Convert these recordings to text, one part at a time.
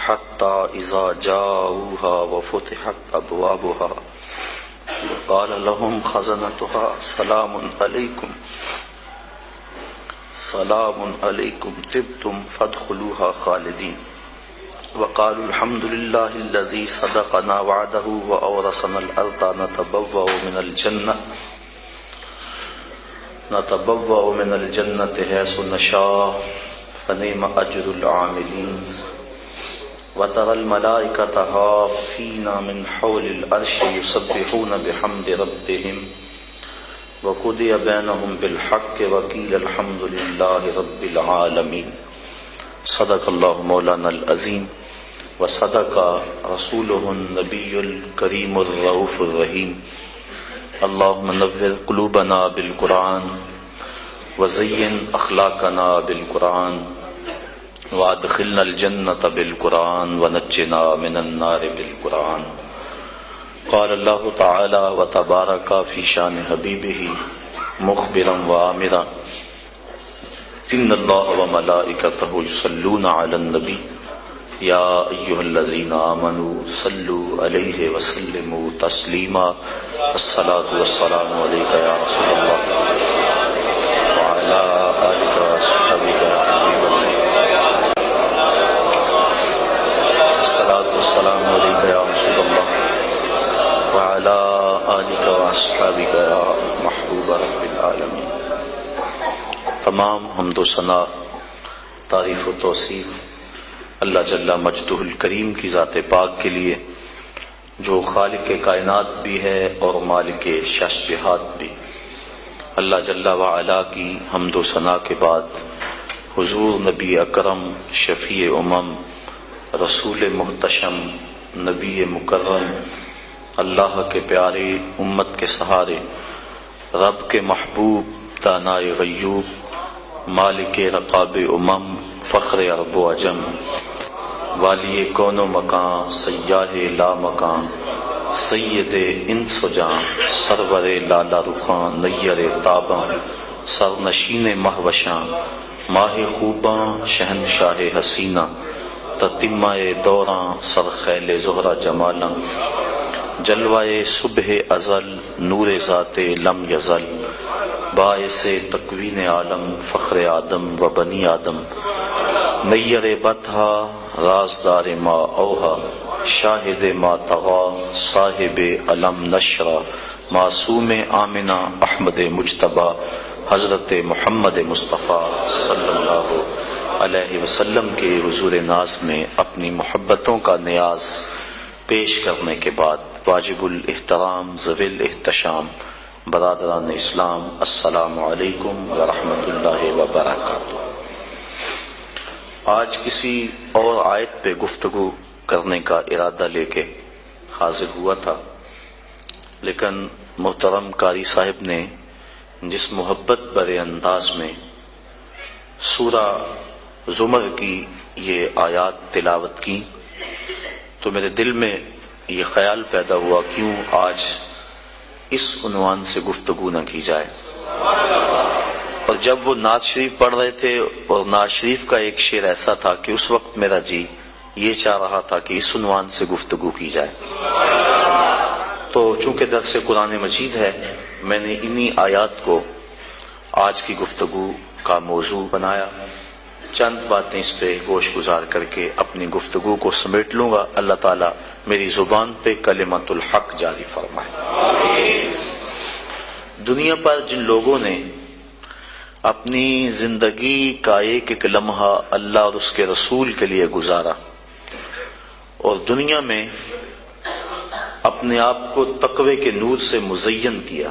حتى إذا جاءوها وفتحت أبوابها وقال لهم خزنتها سلام عليكم طبتم فادخلوها خالدين وقالوا الحمد لله الذي صدقنا وعده وأورثنا الأرض نتبوأ من الجنة حيث نشاء فنعم أجر العاملين وترى الملائكة حافين من حول العرش يسبحون بحمد ربهم وقضي بينهم بالحق وقيل الحمد لله رب العالمين صدق الله مولانا العظيم وصدق رسوله النبي الكريم الرؤوف الرحيم اللهم نور قلوبنا بالقرآن وزين أخلاقنا بالقرآن وادخلنا الجنة بالقرآن ونجنا من النار بالقرآن قال الله تعالى وتبارك في شان حبيبه مخبرا وآمرا إن الله وملائكته يصلون على النبي يا أيها الذين آمنوا صلوا عليه وسلموا تسليما الصلاة والسلام عليك يا رسول الله وعلى آلك وأصحابك يا حبيب الله الصلاة والسلام عليك يا رسول الله وعلى آلك وأصحابك يا محبوب رب العالمين تمام حمد و ثنا تعریف و توصیف اللہ جل مجدہ الکریم کی ذات پاک کے لیے جو خالق کائنات بھی ہے اور مالک شش جہات بھی۔ اللہ جل وعلا کی حمد و ثنا کے بعد حضور نبی اکرم شفیع امم رسول محتشم نبی مکرم اللہ کے پیارے امت کے سہارے رب کے محبوب دانائے غیوب مالک رقاب امم فخر عرب و عجم والی کون و مکان سیاہ لا مکان سید انس و جان سرور لالا رخان نیر تاباں سرنشین مہوشاں ماہ خوباں شہنشاہ حسینہ تتمہ دوراں سرخیل زہرہ جمالاں جلوائے صبح ازل نور ذات لم یزل باعث تکوین عالم فخر آدم و بنی آدم نیر بطحا رازدار ما اوہا شاہد ما تغا صاحب علم نشرہ معصوم آمنہ احمد مجتبی حضرت محمد مصطفیٰ صلی اللہ علیہ وسلم کے حضور ناز میں اپنی محبتوں کا نیاز پیش کرنے کے بعد واجب الاحترام ذوی الاحتشام برادران اسلام السلام علیکم ورحمۃ اللہ وبرکاتہ۔ آج کسی اور آیت پہ گفتگو کرنے کا ارادہ لے کے حاضر ہوا تھا، لیکن محترم قاری صاحب نے جس محبت بھرے انداز میں سورہ زمر کی یہ آیات تلاوت کی تو میرے دل میں یہ خیال پیدا ہوا کیوں آج اس عنوان سے گفتگو نہ کی جائے۔ اور جب وہ نعت شریف پڑھ رہے تھے اور نعت شریف کا ایک شعر ایسا تھا کہ اس وقت میرا جی یہ چاہ رہا تھا کہ اس عنوان سے گفتگو کی جائے، تو چونکہ درس قرآن مجید ہے میں نے انہی آیات کو آج کی گفتگو کا موضوع بنایا۔ چند باتیں اس پہ گوش گزار کر کے اپنی گفتگو کو سمیٹ لوں گا۔ اللہ تعالیٰ میری زبان پہ کلمت الحق جاری فرمائے۔ دنیا پر جن لوگوں نے اپنی زندگی کا ایک ایک لمحہ اللہ اور اس کے رسول کے لیے گزارا اور دنیا میں اپنے آپ کو تقوی کے نور سے مزین کیا،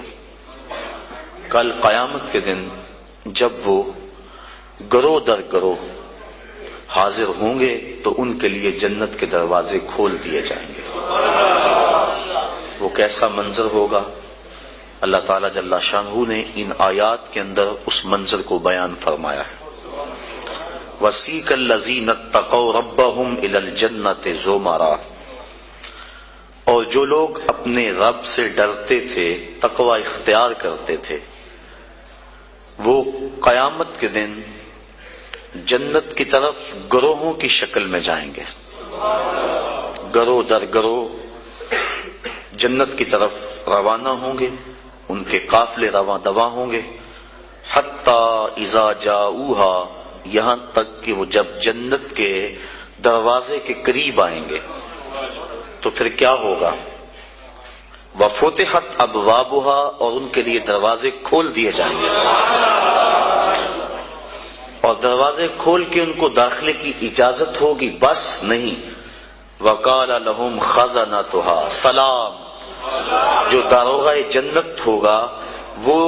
کل قیامت کے دن جب وہ گروہ در گروہ حاضر ہوں گے تو ان کے لیے جنت کے دروازے کھول دیے جائیں گے۔ وہ کیسا منظر ہوگا؟ اللہ تعالیٰ جل شانہ نے ان آیات کے اندر اس منظر کو بیان فرمایا ہے۔ وَسِيقَ الَّذِينَ اتَّقَوْا رَبَّهُمْ إِلَى الْجَنَّةِ زُمَرًا، اور جو لوگ اپنے رب سے ڈرتے تھے، تقوی اختیار کرتے تھے، وہ قیامت کے دن جنت کی طرف گروہوں کی شکل میں جائیں گے۔ گرو در گرو جنت کی طرف روانہ ہوں گے، ان کے قافلے رواں دواں ہوں گے، حتی اذا جاؤہا، یہاں تک کہ وہ جب جنت کے دروازے کے قریب آئیں گے تو پھر کیا ہوگا؟ وفتحت ابوابہا، اور ان کے لیے دروازے کھول دیے جائیں گے، اور دروازے کھول کے ان کو داخلے کی اجازت ہوگی، بس نہیں، وقال لہم خزنتہا سلام، جو داروغہ جنت ہوگا وہ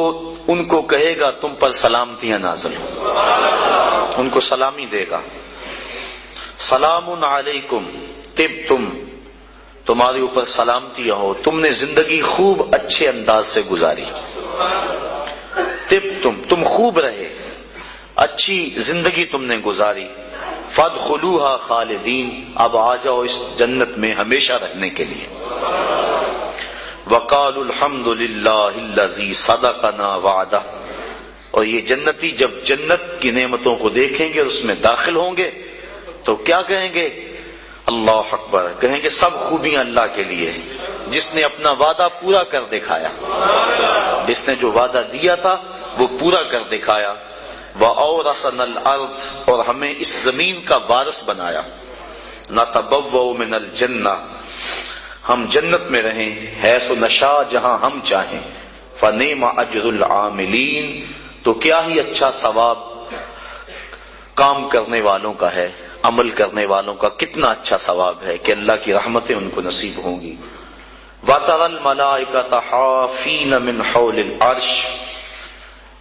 ان کو کہے گا تم پر سلامتیاں نازل ہوں، ان کو سلامی دے گا، سلام علیکم طبتم، تمہارے اوپر سلامتیاں ہو، تم نے زندگی خوب اچھے انداز سے گزاری، طبتم، تم خوب رہے، اچھی زندگی تم نے گزاری، فادخلوها خالدین، اب آ جاؤ اس جنت میں ہمیشہ رہنے کے لیے، وقالوا الحمد للہ الذی صدقنا وعدہ، اور یہ جنتی جب جنت کی نعمتوں کو دیکھیں گے اور اس میں داخل ہوں گے تو کیا کہیں گے؟ اللہ اکبر، کہیں گے سب خوبیاں اللہ کے لیے جس نے اپنا وعدہ پورا کر دکھایا، جس نے جو وعدہ دیا تھا وہ پورا کر دکھایا، وَأَوْرَثَنَا الْأَرْضَ، اور ہمیں اس زمین کا وارث بنایا، نَتَبَوَّأُ مِنَ الْجَنَّةِ، ہم جنت میں رہیں، حیث نشاء، جہاں ہم چاہیں، فَنِعْمَ أَجْرُ الْعَامِلِينَ، تو کیا ہی اچھا ثواب کام کرنے والوں کا ہے، عمل کرنے والوں کا کتنا اچھا ثواب ہے کہ اللہ کی رحمتیں ان کو نصیب ہوں گی۔ وَتَرَى الْمَلَائِكَةَ حَافِينَ مِنْ حَوْلِ الْعَرْشِ،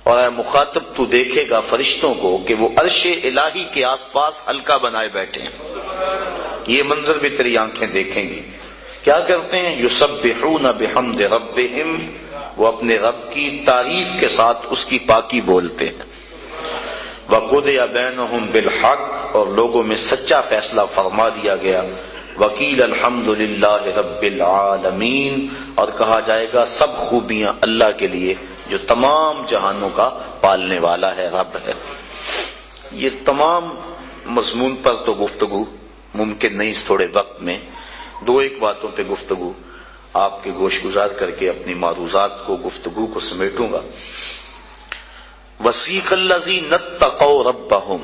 اور اے مخاطب تو دیکھے گا فرشتوں کو کہ وہ عرش الہی کے آس پاس حلقہ بنائے بیٹھے ہیں، یہ منظر بھی تیری آنکھیں دیکھیں گی، کیا کرتے ہیں؟ یسبحون بحمد ربہم، وہ اپنے رب کی تعریف کے ساتھ اس کی پاکی بولتے ہیں، وقضی بینہم بالحق، اور لوگوں میں سچا فیصلہ فرما دیا گیا، وقیل الحمد للہ رب العالمین، اور کہا جائے گا سب خوبیاں اللہ کے لیے جو تمام جہانوں کا پالنے والا ہے، رب ہے۔ یہ تمام مضمون پر تو گفتگو ممکن نہیں اس تھوڑے وقت میں، دو ایک باتوں پہ گفتگو آپ کے گوش گزار کر کے اپنی معروضات کو، گفتگو کو سمیٹوں گا۔ وسیق الذین اتقوا ربہم،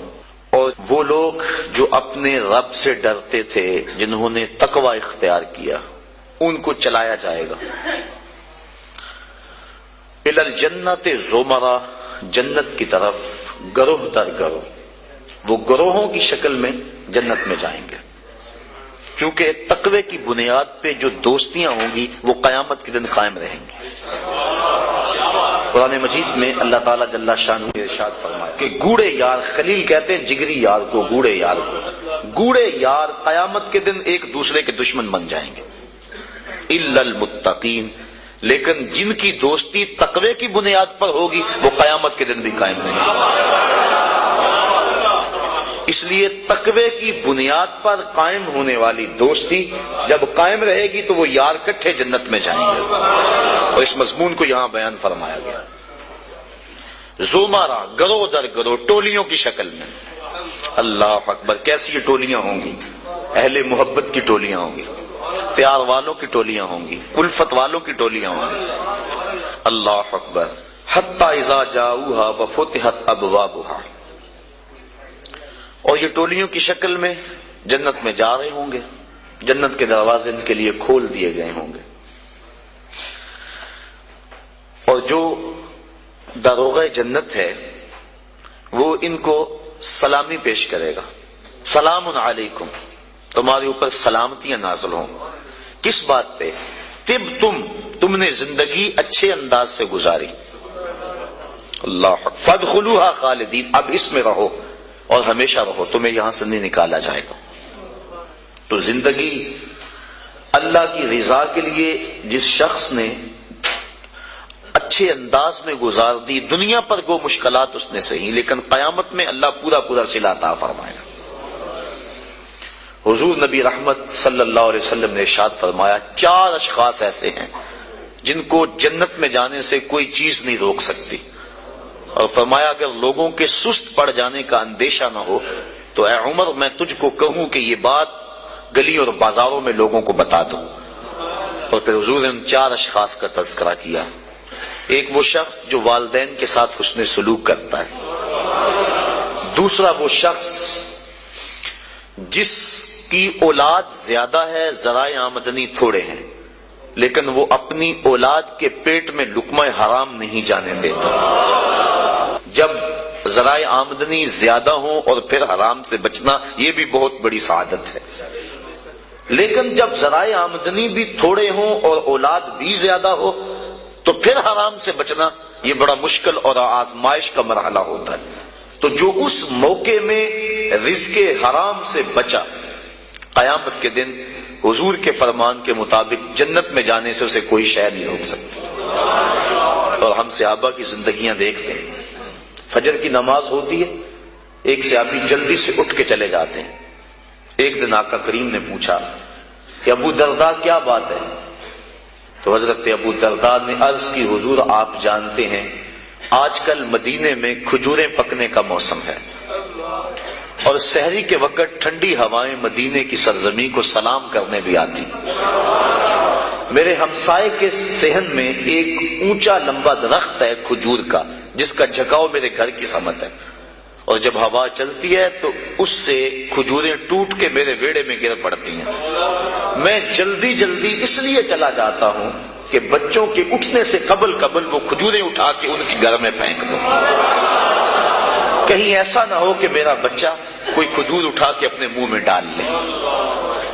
اور وہ لوگ جو اپنے رب سے ڈرتے تھے، جنہوں نے تقوی اختیار کیا، ان کو چلایا جائے گا، الی الجنۃ زمرا، جنت کی طرف گروہ در گروہ، وہ گروہوں کی شکل میں جنت میں جائیں گے، کیونکہ تقوی کی بنیاد پہ جو دوستیاں ہوں گی وہ قیامت کے دن قائم رہیں گی۔ قرآن مجید میں اللہ تعالیٰ جل شانہ نے ارشاد فرمایا کہ گوڑے یار، خلیل کہتے ہیں جگری یار کو، گوڑے یار کو، گوڑے یار قیامت کے دن ایک دوسرے کے دشمن بن جائیں گے، الا المتقین، لیکن جن کی دوستی تقوی کی بنیاد پر ہوگی وہ قیامت کے دن بھی قائم رہیں گے۔ اس لیے تقوی کی بنیاد پر قائم ہونے والی دوستی جب قائم رہے گی تو وہ یار کٹھے جنت میں جائیں گے، اور اس مضمون کو یہاں بیان فرمایا گیا۔ زمرہ، گروہ در گروہ، ٹولیوں کی شکل میں، اللہ اکبر، کیسی یہ ٹولیاں ہوں گی؟ اہل محبت کی ٹولیاں ہوں گی، پیار والوں کی ٹولیاں ہوں گی، الفت والوں کی ٹولیاں ہوں گی، اللہ اکبر، حتی اذا جاؤہا وفتحت ابوابہا، اور یہ ٹولیوں کی شکل میں جنت میں جا رہے ہوں گے، جنت کے دروازے ان کے لیے کھول دیے گئے ہوں گے، اور جو داروغہ جنت ہے وہ ان کو سلامی پیش کرے گا، سلام علیکم، تمہارے اوپر سلامتیاں نازل ہوں، کس بات پہ؟ تم نے زندگی اچھے انداز سے گزاری، اللہ، فادخلوها خالدین، اب اس میں رہو اور ہمیشہ رہو، تمہیں یہاں سے نہیں نکالا جائے گا۔ تو زندگی اللہ کی رضا کے لیے جس شخص نے اچھے انداز میں گزار دی، دنیا پر کو مشکلات اس نے سہی، لیکن قیامت میں اللہ پورا پورا صلہ عطا فرمائے گا۔ حضور نبی رحمت صلی اللہ علیہ وسلم نے ارشاد فرمایا، 4 اشخاص ایسے ہیں جن کو جنت میں جانے سے کوئی چیز نہیں روک سکتی، اور فرمایا اگر لوگوں کے سست پڑ جانے کا اندیشہ نہ ہو تو اے عمر میں تجھ کو کہوں کہ یہ بات گلیوں اور بازاروں میں لوگوں کو بتا دو۔ اور پھر حضور نے ان 4 اشخاص کا تذکرہ کیا۔ ایک وہ شخص جو والدین کے ساتھ حسن سلوک کرتا ہے، دوسرا وہ شخص جس کی اولاد زیادہ ہے، ذرائع آمدنی تھوڑے ہیں، لیکن وہ اپنی اولاد کے پیٹ میں لقمہ حرام نہیں جانے دیتا۔ جب ذرائع آمدنی زیادہ ہوں اور پھر حرام سے بچنا، یہ بھی بہت بڑی سعادت ہے، لیکن جب ذرائع آمدنی بھی تھوڑے ہوں اور اولاد بھی زیادہ ہو تو پھر حرام سے بچنا یہ بڑا مشکل اور آزمائش کا مرحلہ ہوتا ہے۔ تو جو اس موقع میں رزق حرام سے بچا، قیامت کے دن حضور کے فرمان کے مطابق جنت میں جانے سے اسے کوئی شے نہیں روک سکتی۔ اور ہم صحابہ کی زندگیاں دیکھتے ہیں، فجر کی نماز ہوتی ہے، ایک صحابی جلدی سے اٹھ کے چلے جاتے ہیں۔ ایک دن آقا کریم نے پوچھا کہ ابو درداء کیا بات ہے؟ تو حضرت ابو درداء نے عرض کی، حضور آپ جانتے ہیں آج کل مدینے میں کھجوریں پکنے کا موسم ہے، اور سحری کے وقت ٹھنڈی ہوائیں مدینے کی سرزمین کو سلام کرنے بھی آتی۔ میرے ہمسائے کے صحن میں ایک اونچا لمبا درخت ہے کھجور کا، جس کا جھکاؤ میرے گھر کی سمت ہے، اور جب ہوا چلتی ہے تو اس سے کھجوریں ٹوٹ کے میرے ویڑے میں گر پڑتی ہیں۔ میں جلدی جلدی اس لیے چلا جاتا ہوں کہ بچوں کے اٹھنے سے قبل وہ کھجوریں اٹھا کے ان کے گھر میں پھینک دوں، کہیں ایسا نہ ہو کہ میرا بچہ کوئی کھجور اٹھا کے اپنے منہ میں ڈال لے۔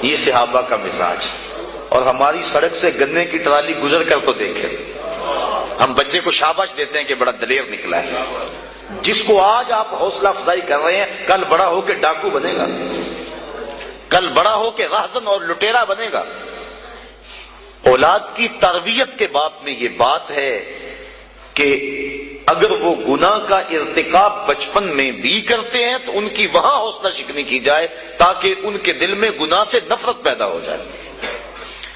یہ صحابہ کا مزاج۔ اور ہماری سڑک سے گنے کی ٹرالی گزر کر تو دیکھیں، ہم بچے کو شاباش دیتے ہیں کہ بڑا دلیر نکلا ہے۔ جس کو آج آپ حوصلہ افزائی کر رہے ہیں، کل بڑا ہو کے ڈاکو بنے گا، کل بڑا ہو کے راہزن اور لٹیرا بنے گا۔ اولاد کی تربیت کے باب میں یہ بات ہے کہ اگر وہ گناہ کا ارتکاب بچپن میں بھی کرتے ہیں تو ان کی وہاں حوصلہ شکنی کی جائے تاکہ ان کے دل میں گناہ سے نفرت پیدا ہو جائے۔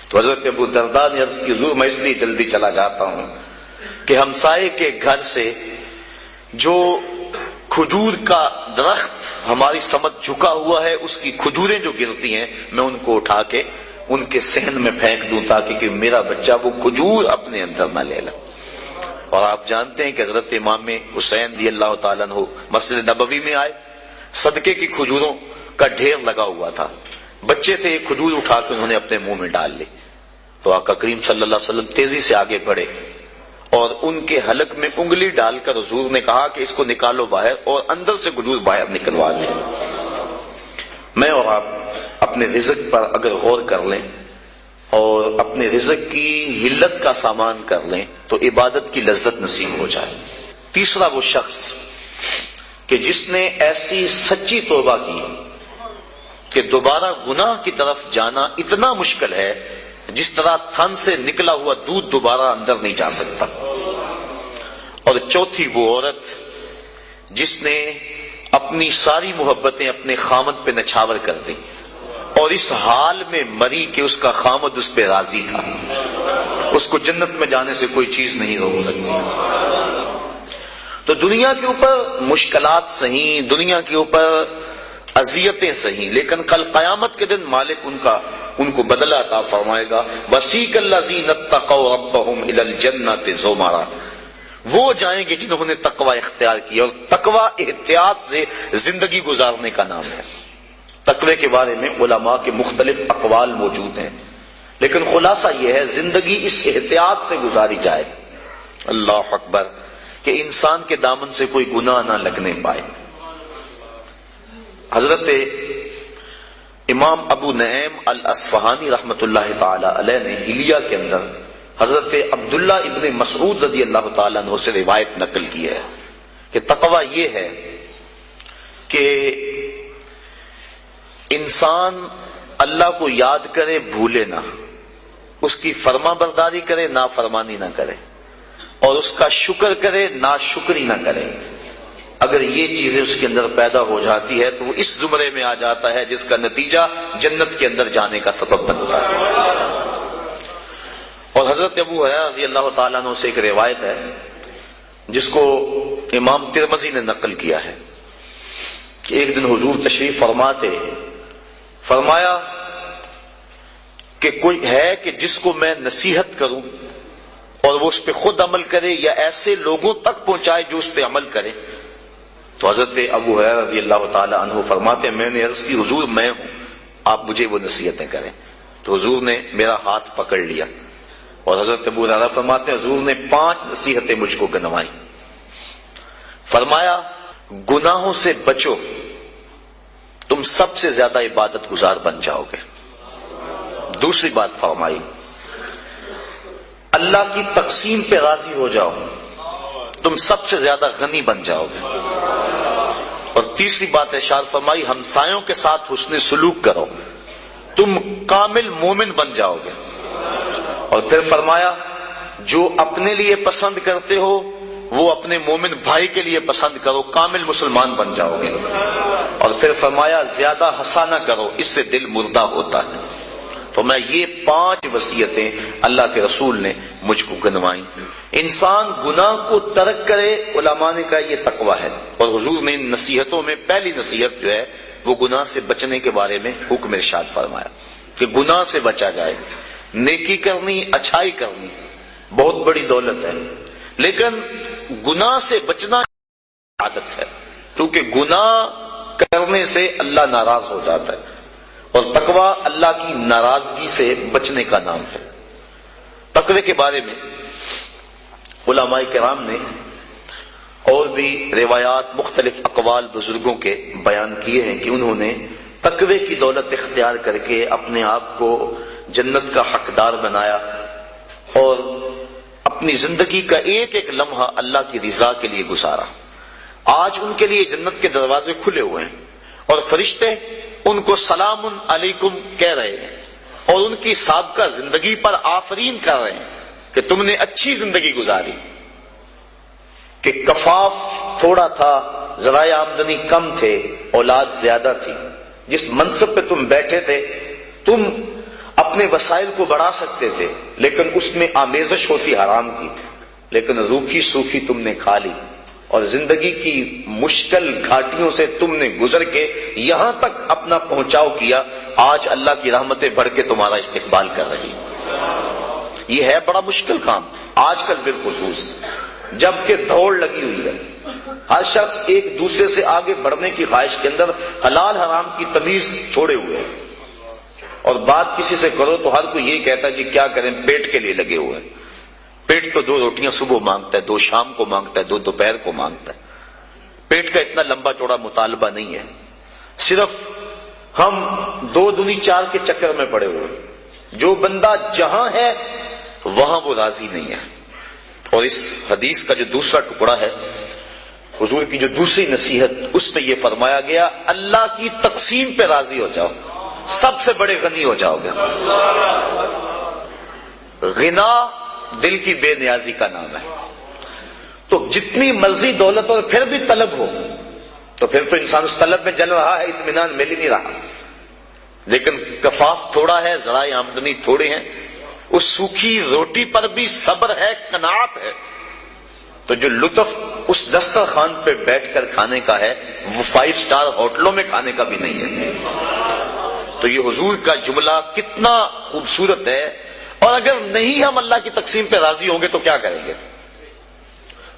تو حضرت ابو درداء نے عرض کی، حضور میں اس لیے جلدی چلا جاتا ہوں کہ ہمسائے کے گھر سے جو کھجور کا درخت ہماری سمت جھکا ہوا ہے، اس کی کھجوریں جو گرتی ہیں میں ان کو اٹھا کے ان کے صحن میں پھینک دوں تاکہ کہ میرا بچہ وہ کھجور اپنے اندر نہ لے لے۔ اور آپ جانتے ہیں کہ حضرت امام حسین رضی اللہ تعالیٰ عنہ مسجد نبوی میں آئے، صدقے کی کھجوروں کا ڈھیر لگا ہوا تھا، بچے تھے، ایک کھجور اٹھا کے انہوں نے اپنے منہ میں ڈال لی۔ تو آقا کریم صلی اللہ علیہ وسلم تیزی سے آگے بڑھے اور ان کے حلق میں انگلی ڈال کر حضور نے کہا کہ اس کو نکالو باہر، اور اندر سے کھجور باہر نکلوا دیں۔ میں اور آپ اپنے رزق پر اگر غور کر لیں اور اپنے رزق کی حلت کا سامان کر لیں تو عبادت کی لذت نصیب ہو جائے۔ تیسرا وہ شخص کہ جس نے ایسی سچی توبہ کی کہ دوبارہ گناہ کی طرف جانا اتنا مشکل ہے جس طرح تھن سے نکلا ہوا دودھ دوبارہ اندر نہیں جا سکتا۔ اور چوتھی وہ عورت جس نے اپنی ساری محبتیں اپنے خامد پہ نچھاور کر دی اور اس حال میں مری کہ اس کا خامد اس پہ راضی تھا، اس کو جنت میں جانے سے کوئی چیز نہیں روک سکتی۔ تو دنیا کے اوپر مشکلات سہیں، دنیا کے اوپر اذیتیں سہیں، لیکن کل قیامت کے دن مالک ان کو بدلہ عطا فرمائے گا۔ وَسِيقَ الَّذِينَ اتَّقَوْا رَبَّهُمْ إِلَى الْجَنَّةِ زُمَرًا، وہ جائیں گے جنہوں نے تقوی اختیار کیا، اور تقوی احتیاط سے زندگی گزارنے کا نام ہے۔ تقوی کے بارے میں علماء کے مختلف اقوال موجود ہیں، لیکن خلاصہ یہ ہے زندگی اس احتیاط سے گزاری جائے، اللہ اکبر، کہ انسان کے دامن سے کوئی گناہ نہ لگنے پائے۔ حضرت امام ابو نعیم الاصفہانی رحمت اللہ تعالی علیہ نے حلیہ کے اندر حضرت عبداللہ ابن مسعود رضی اللہ تعالیٰ عنہ سے روایت نقل کی ہے کہ تقوی یہ ہے کہ انسان اللہ کو یاد کرے، بھولے نہ، اس کی فرما برداری کرے، نافرمانی نہ کرے، اور اس کا شکر کرے، ناشکری نہ کرے۔ اگر یہ چیزیں اس کے اندر پیدا ہو جاتی ہے تو وہ اس زمرے میں آ جاتا ہے جس کا نتیجہ جنت کے اندر جانے کا سبب بنتا ہے۔ اور حضرت ابو ہریرہ رضی اللہ تعالیٰ عنہ سے ایک روایت ہے جس کو امام ترمذی نے نقل کیا ہے کہ ایک دن حضور تشریف فرماتے، فرمایا کہ کوئی ہے کہ جس کو میں نصیحت کروں اور وہ اس پہ خود عمل کرے یا ایسے لوگوں تک پہنچائے جو اس پہ عمل کرے؟ تو حضرت ابو ہریرہ رضی اللہ تعالی عنہ فرماتے ہیں میں نے عرض کی حضور میں ہوں، آپ مجھے وہ نصیحتیں کریں۔ تو حضور نے میرا ہاتھ پکڑ لیا اور حضرت ابو ہریرہ فرماتے ہیں حضور نے 5 نصیحتیں مجھ کو گنوائیں۔ فرمایا گناہوں سے بچو، تم سب سے زیادہ عبادت گزار بن جاؤ گے۔ دوسری بات فرمائی اللہ کی تقسیم پہ راضی ہو جاؤ، تم سب سے زیادہ غنی بن جاؤ گے۔ اور تیسری بات ارشاد فرمائی ہمسایوں کے ساتھ حسن سلوک کرو، تم کامل مومن بن جاؤ گے۔ اور پھر فرمایا جو اپنے لیے پسند کرتے ہو وہ اپنے مومن بھائی کے لیے پسند کرو، کامل مسلمان بن جاؤ گے۔ اور پھر فرمایا زیادہ ہنسا نہ کرو، اس سے دل مردہ ہوتا ہے۔ فرمایا یہ 5 وصیتیں اللہ کے رسول نے مجھ کو گنوائیں۔ انسان گناہ کو ترک کرے، علماء نے کہا یہ تقویٰ ہے، اور حضور نے ان نصیحتوں میں پہلی نصیحت جو ہے وہ گناہ سے بچنے کے بارے میں حکم ارشاد فرمایا کہ گناہ سے بچا جائے۔ نیکی کرنی، اچھائی کرنی بہت بڑی دولت ہے، لیکن گناہ سے بچنا عادت ہے، کیونکہ گناہ کرنے سے اللہ ناراض ہو جاتا ہے، اور تقویٰ اللہ کی ناراضگی سے بچنے کا نام ہے۔ تقوی کے بارے میں علماء کرام نے اور بھی روایات، مختلف اقوال بزرگوں کے بیان کیے ہیں کہ انہوں نے تقوی کی دولت اختیار کر کے اپنے آپ کو جنت کا حقدار بنایا اور اپنی زندگی کا ایک ایک لمحہ اللہ کی رضا کے لیے گزارا۔ آج ان کے لیے جنت کے دروازے کھلے ہوئے ہیں اور فرشتے ان کو سلام علیکم کہہ رہے ہیں اور ان کی سابقہ زندگی پر آفرین کر رہے ہیں کہ تم نے اچھی زندگی گزاری، کہ کفاف تھوڑا تھا، ذرائع آمدنی کم تھے، اولاد زیادہ تھی، جس منصب پہ تم بیٹھے تھے تم اپنے وسائل کو بڑھا سکتے تھے، لیکن اس میں آمیزش ہوتی حرام کی، لیکن روکھی سوکھی تم نے کھا لی، اور زندگی کی مشکل گھاٹیوں سے تم نے گزر کے یہاں تک اپنا پہنچاؤ کیا۔ آج اللہ کی رحمتیں بڑھ کے تمہارا استقبال کر رہی۔ یہ ہے بڑا مشکل کام آج کل بالخصوص، جبکہ دوڑ لگی ہوئی ہے، ہر شخص ایک دوسرے سے آگے بڑھنے کی خواہش کے اندر حلال حرام کی تمیز چھوڑے ہوئے ہیں، اور بات کسی سے کرو تو ہر کوئی یہی کہتا ہے جی کیا کریں، پیٹ کے لیے لگے ہوئے ہیں۔ پیٹ تو 2 روٹیاں صبح مانگتا ہے، 2 شام کو مانگتا ہے، 2 دوپہر کو مانگتا ہے۔ پیٹ کا اتنا لمبا چوڑا مطالبہ نہیں ہے، صرف ہم 2 دنی 4 کے چکر میں پڑے ہوئے ہیں۔ جو بندہ جہاں ہے وہاں وہ راضی نہیں ہے۔ اور اس حدیث کا جو دوسرا ٹکڑا ہے، حضور کی جو دوسری نصیحت، اس میں یہ فرمایا گیا اللہ کی تقسیم پہ راضی ہو جاؤ، سب سے بڑے غنی ہو جاؤ گے۔ غنا دل کی بے نیازی کا نام ہے، تو جتنی مرضی دولت اور پھر بھی طلب ہو تو پھر تو انسان اس طلب میں جل رہا ہے، اطمینان مل ہی نہیں رہا۔ لیکن کفاف تھوڑا ہے، ذرائع آمدنی تھوڑے ہیں، اس سوکھی روٹی پر بھی صبر ہے، قناعت ہے، تو جو لطف اس دسترخوان پہ بیٹھ کر کھانے کا ہے وہ 5 سٹار ہوٹلوں میں کھانے کا بھی نہیں ہے۔ تو یہ حضور کا جملہ کتنا خوبصورت ہے، اور اگر نہیں ہم اللہ کی تقسیم پہ راضی ہوں گے تو کیا کریں گے؟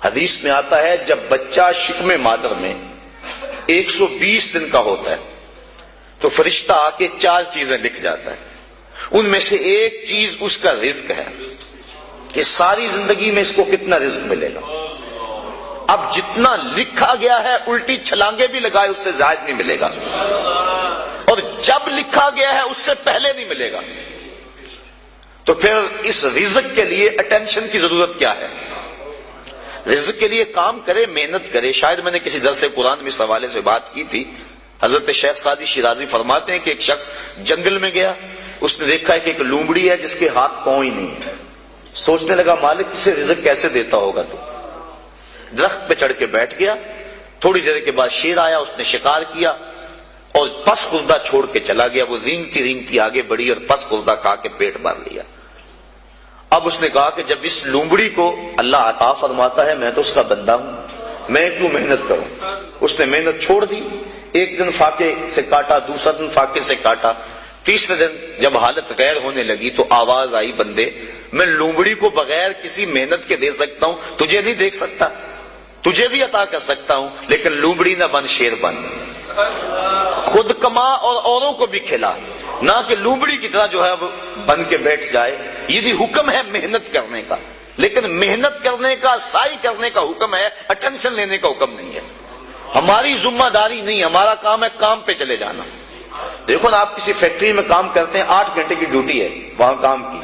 حدیث میں آتا ہے جب بچہ شکم مادر میں 120 دن کا ہوتا ہے تو فرشتہ آ کے 4 چیزیں لکھ جاتا ہے، ان میں سے ایک چیز اس کا رزق ہے کہ ساری زندگی میں اس کو کتنا رزق ملے گا۔ اب جتنا لکھا گیا ہے الٹی چھلانگے بھی لگائے اس سے زائد نہیں ملے گا، اور جب لکھا گیا ہے اس سے پہلے نہیں ملے گا۔ تو پھر اس رزق کے لیے اٹینشن کی ضرورت کیا ہے؟ رزق کے لیے کام کرے، محنت کرے۔ شاید میں نے کسی درس قرآن میں اس حوالے سے بات کی تھی، حضرت شیخ سعدی شیرازی فرماتے ہیں کہ ایک شخص جنگل میں گیا، اس نے دیکھا ہے کہ ایک لومڑی ہے جس کے ہاتھ پاؤں ہی نہیں ہے، سوچنے لگا مالک اسے رزق کیسے دیتا ہوگا، تو درخت پہ چڑھ کے بیٹھ گیا۔ تھوڑی دیر کے بعد شیر آیا، اس نے شکار کیا اور پس خوردہ چھوڑ کے چلا گیا۔ وہ رینگتی رینگتی آگے بڑھی اور پس خوردہ کھا کے پیٹ بھر لیا۔ اب اس نے کہا کہ جب اس لومڑی کو اللہ عطا فرماتا ہے میں تو اس کا بندہ ہوں، میں کیوں محنت کروں؟ اس نے محنت چھوڑ دی، ایک دن فاقے سے کاٹا، دوسرا دن فاقے سے کاٹا، تیسرے دن جب حالت غیر ہونے لگی تو آواز آئی بندے میں لومڑی کو بغیر کسی محنت کے دے سکتا ہوں، تجھے نہیں دیکھ سکتا، تجھے بھی عطا کر سکتا ہوں، لیکن لومڑی نہ بن شیر بن، خود کما اور اوروں کو بھی کھلا، نہ کہ لومڑی کی طرح جو ہے وہ بن کے بیٹھ جائے۔ یہ بھی حکم ہے محنت کرنے کا، لیکن محنت کرنے کا، سعی کرنے کا حکم ہے، اٹینشن لینے کا حکم نہیں ہے۔ ہماری ذمہ داری نہیں، ہمارا کام ہے کام پہ چلے جانا۔ دیکھو نا، آپ کسی فیکٹری میں کام کرتے ہیں، 8 گھنٹے کی ڈیوٹی ہے وہاں کام کی،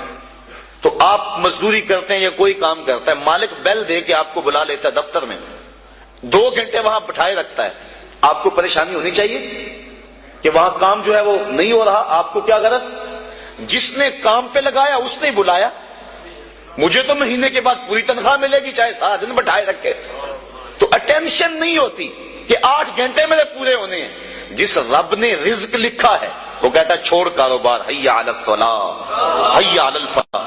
تو آپ مزدوری کرتے ہیں یا کوئی کام کرتا ہے، مالک بیل دے کے آپ کو بلا لیتا ہے دفتر میں، 2 گھنٹے وہاں بٹھائے رکھتا ہے، آپ کو پریشانی ہونی چاہیے کہ وہاں کام جو ہے وہ نہیں ہو رہا؟ آپ کو کیا غرض؟ جس نے کام پہ لگایا اس نے بلایا، مجھے تو مہینے کے بعد پوری تنخواہ ملے گی چاہے سارا دن بٹھائے رکھے۔ تو اٹینشن نہیں ہوتی کہ 8 گھنٹے میرے پورے ہونے ہیں۔ جس رب نے رزق لکھا ہے وہ کہتا ہے چھوڑ کاروبار، حی علی الصلاۃ حی علی الفلاح،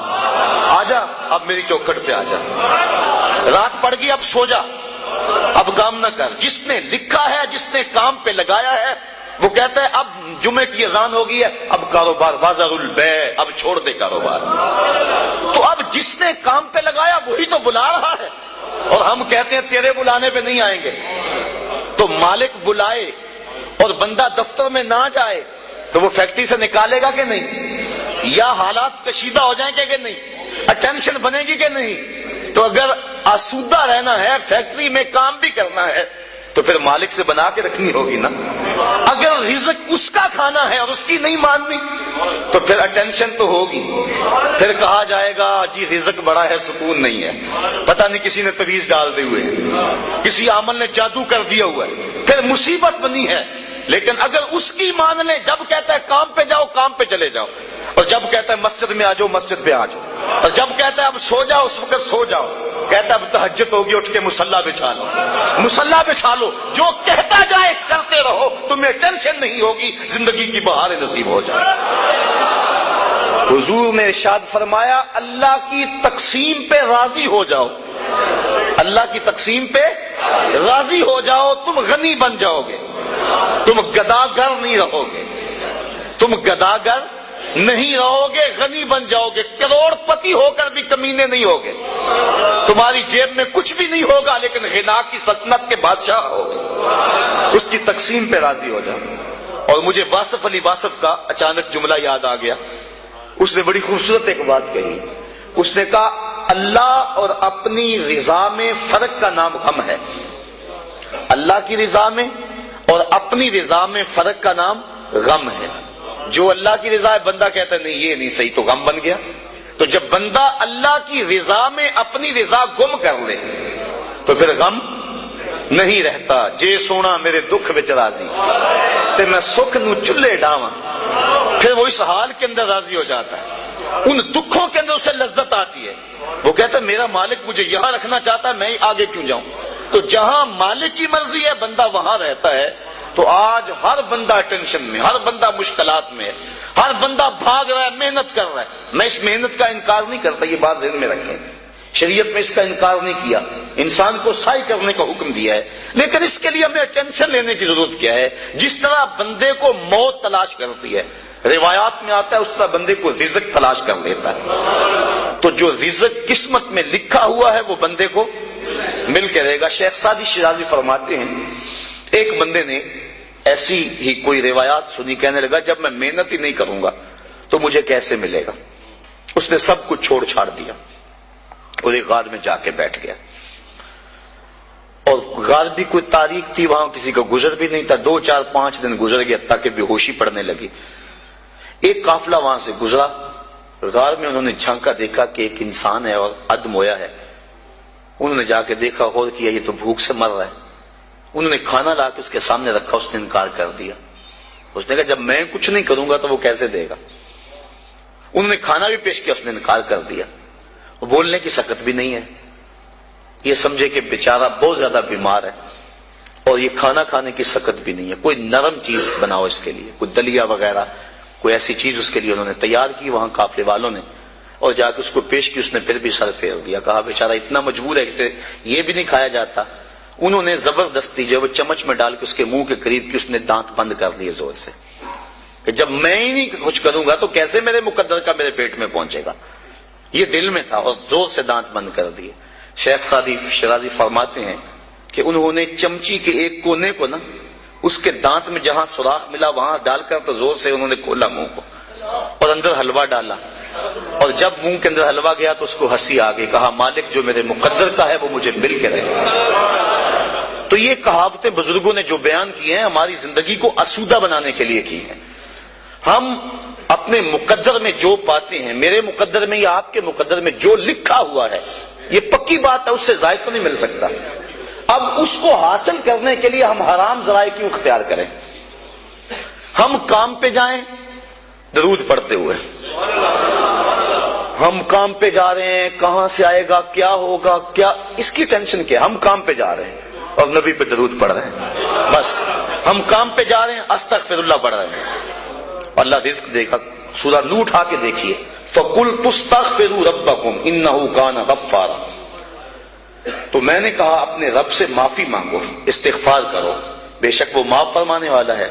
آجا اب میری چوکھٹ پہ آجا، رات پڑ گئی اب سو جا، اب کام نہ کر۔ جس نے لکھا ہے، جس نے کام پہ لگایا ہے، وہ کہتا ہے اب جمعے کی اذان ہو گئی ہے، اب کاروبار وازر البیع، اب چھوڑ دے کاروبار۔ تو اب جس نے کام پہ لگایا وہی تو بلا رہا ہے، اور ہم کہتے ہیں تیرے بلانے پہ نہیں آئیں گے۔ تو مالک بلائے اور بندہ دفتر میں نہ جائے تو وہ فیکٹری سے نکالے گا کہ نہیں؟ یا حالات کشیدہ ہو جائیں گے کہ نہیں؟ اٹینشن بنے گی کہ نہیں؟ تو اگر آسودہ رہنا ہے، فیکٹری میں کام بھی کرنا ہے، تو پھر مالک سے بنا کے رکھنی ہوگی نا۔ اگر رزق اس کا کھانا ہے اور اس کی نہیں ماننی تو پھر اٹینشن تو ہوگی، پھر کہا جائے گا جی رزق بڑا ہے سکون نہیں ہے، پتہ نہیں کسی نے تویز ڈال دی ہوئے ہے، کسی عامل نے جادو کر دیا ہوا ہے، پھر مصیبت بنی ہے۔ لیکن اگر اس کی مان لیں، جب کہتا ہے کام پہ جاؤ کام پہ چلے جاؤ، اور جب کہتا ہے مسجد میں آ جاؤ مسجد پہ آ جاؤ، اور جب کہتا ہے اب سو جاؤ اس وقت سو جاؤ، کہتا ہے اب تہجد ہوگی اٹھ کے مصلی بچھا لو، مصلی بچھا لو، جو کہتا جائے کرتے رہو، تمہیں ٹینشن نہیں ہوگی، زندگی کی بہار نصیب ہو جائے۔ حضور نے ارشاد فرمایا اللہ کی تقسیم پہ راضی ہو جاؤ، اللہ کی تقسیم پہ راضی ہو جاؤ، تم غنی بن جاؤ گے، تم گداگر نہیں رہو گے، تم گداگر نہیں رہو گے، غنی بن جاؤ گے، کروڑ پتی ہو کر بھی کمینے نہیں ہوگے، تمہاری جیب میں کچھ بھی نہیں ہوگا لیکن غنا کی سلطنت کے بادشاہ ہوگے۔ اس کی تقسیم پہ راضی ہو جاؤ۔ اور مجھے واصف علی واصف کا اچانک جملہ یاد آ گیا، اس نے بڑی خوبصورت ایک بات کہی، اس نے کہا اللہ اور اپنی رضا میں فرق کا نام غم ہے، اللہ کی رضا میں اور اپنی رضا میں فرق کا نام غم ہے۔ جو اللہ کی رضا ہے بندہ کہتا ہے نہیں یہ نہیں صحیح، تو غم بن گیا۔ تو جب بندہ اللہ کی رضا میں اپنی رضا گم کر لے تو پھر غم نہیں رہتا۔ جے سونا میرے دکھ وچ راضی تے میں سکھ نو چلے ڈاواں، پھر وہ اس حال کے اندر راضی ہو جاتا ہے، ان دکھوں کے اندر اسے لذت آتی ہے۔ وہ کہتا ہے میرا مالک مجھے یہاں رکھنا چاہتا ہے، میں آگے کیوں جاؤں؟ تو جہاں مالک کی مرضی ہے بندہ وہاں رہتا ہے۔ تو آج ہر بندہ ٹینشن میں، ہر بندہ مشکلات میں ہے، ہر بندہ بھاگ رہا ہے، محنت کر رہا ہے۔ میں اس محنت کا انکار نہیں کرتا، یہ بات ذہن میں رکھیں، شریعت میں اس کا انکار نہیں کیا، انسان کو سعی کرنے کا حکم دیا ہے، لیکن اس کے لیے ہمیں ٹینشن لینے کی ضرورت کیا ہے؟ جس طرح بندے کو موت تلاش کرتی ہے، روایات میں آتا ہے، اس طرح بندے کو رزق تلاش کر لیتا ہے۔ تو جو رزق قسمت میں لکھا ہوا ہے وہ بندے کو مل کے رہے گا۔ شیخ سعدی شیرازی فرماتے ہیں ایک بندے نے ایسی ہی کوئی روایات سنی، کہنے لگا جب میں محنت ہی نہیں کروں گا تو مجھے کیسے ملے گا؟ اس نے سب کچھ چھوڑ چھاڑ دیا اور ایک غار میں جا کے بیٹھ گیا، اور غار بھی کوئی تاریخ تھی، وہاں کسی کا گزر بھی نہیں تھا۔ 2 4 5 دن گزر گئے تاکہ بے ہوشی پڑنے لگی۔ ایک قافلہ وہاں سے گزرا، غار میں انہوں نے جھانکا، دیکھا کہ ایک انسان ہے اور ادم ہویا ہے۔ انہوں نے جا کے دیکھا، غور کیا، یہ تو بھوک سے مر رہا ہے۔ انہوں نے کھانا لا کے اس کے سامنے رکھا، اس نے انکار کر دیا۔ اس نے کہا جب میں کچھ نہیں کروں گا تو وہ کیسے دے گا؟ انہوں نے کھانا بھی پیش کیا، اس نے انکار کر دیا۔ وہ بولنے کی سکت بھی نہیں ہے، یہ سمجھے کہ بیچارہ بہت زیادہ بیمار ہے، اور یہ کھانا کھانے کی سکت بھی نہیں ہے۔ کوئی نرم چیز بناؤ اس کے لیے، کوئی دلیا وغیرہ، کوئی ایسی چیز اس کے لیے انہوں نے تیار کی وہاں قافلے والوں نے، اور جا کے اس کو پیش کی۔ اس نے پھر بھی سر پھیر دیا، کہا بیچارہ اتنا مجبور ہے، اسے یہ بھی نہیں کھایا جاتا۔ انہوں نے زبردستی جو وہ چمچ میں ڈال کے اس کے منہ کے قریب کی، اس نے دانت بند کر لیے زور سے۔ کہ جب میں ہی نہیں کچھ کروں گا تو کیسے میرے مقدر کا میرے پیٹ میں پہنچے گا. یہ دل میں تھا اور زور سے دانت بند کر دیے. شیخ سعدی شیرازی فرماتے ہیں کہ انہوں نے چمچی کے ایک کونے کو نا اس کے دانت میں جہاں سوراخ ملا وہاں ڈال کر تو زور سے انہوں نے کھولا منہ کو اور اندر حلوہ ڈالا, اور جب منہ کے اندر حلوہ گیا تو اس کو ہنسی آ گئی. کہا مالک جو میرے مقدر کا ہے وہ مجھے مل کے رہے. تو یہ کہاوتیں بزرگوں نے جو بیان کی ہیں ہماری زندگی کو آسودہ بنانے کے لیے کی ہیں. ہم اپنے مقدر میں جو پاتے ہیں, میرے مقدر میں یا آپ کے مقدر میں جو لکھا ہوا ہے یہ پکی بات ہے, اس سے زائد تو نہیں مل سکتا. اب اس کو حاصل کرنے کے لیے ہم حرام ذرائع کیوں اختیار کریں؟ ہم کام پہ جائیں درود پڑھتے ہوئے, ہم کام پہ جا رہے ہیں, کہاں سے آئے گا, کیا ہوگا, کیا اس کی ٹینشن کیا؟ ہم کام پہ جا رہے ہیں اور نبی پہ درود پڑھ رہے ہیں, بس ہم کام پہ جا رہے ہیں استغفر اللہ پڑھ رہے ہیں. اللہ رزق دے گا. سورہ نوح اٹھا کے دیکھیے, فَقُلْتُ اسْتَغْفِرُوا رَبَّكُمْ إِنَّهُ كَانَ غَفَّارًا. تو میں نے کہا اپنے رب سے معافی مانگو, استغفار کرو, بے شک وہ معاف فرمانے والا ہے.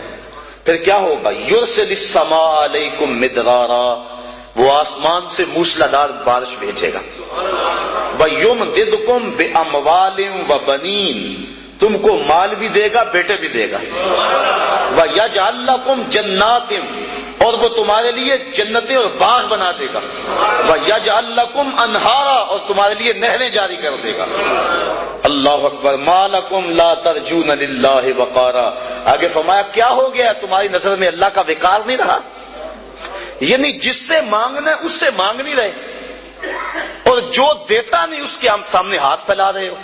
پھر کیا ہوگا؟ يُرْسِلِ السَّمَاءَ عَلَيْكُمْ مِدْرَارًا, وہ آسمان سے موسلادھار بارش بھیجے گا. وَيُمْدِدْكُمْ بِأَمْوَالٍ وَبَنِينَ, تم کو مال بھی دے گا بیٹے بھی دے گا. وَيَجْعَلْ لَكُمْ جَنَّاتٍ, اور وہ تمہارے لیے جنتیں اور باغ بنا دے گا. وَيَجْعَلْ لَكُمْ أَنْهَارًا, اور تمہارے لیے نہریں جاری کر دے گا. اللہ اکبر. مَا لَكُمْ لَا تَرْجُونَ لِلَّهِ وَقَارًا. آگے فرمایا کیا ہو گیا, تمہاری نظر میں اللہ کا وقار نہیں رہا؟ یعنی جس سے مانگنا ہے اس سے مانگ نہیں رہے, اور جو دیتا نہیں اس کے سامنے ہاتھ پھیلا رہے ہو.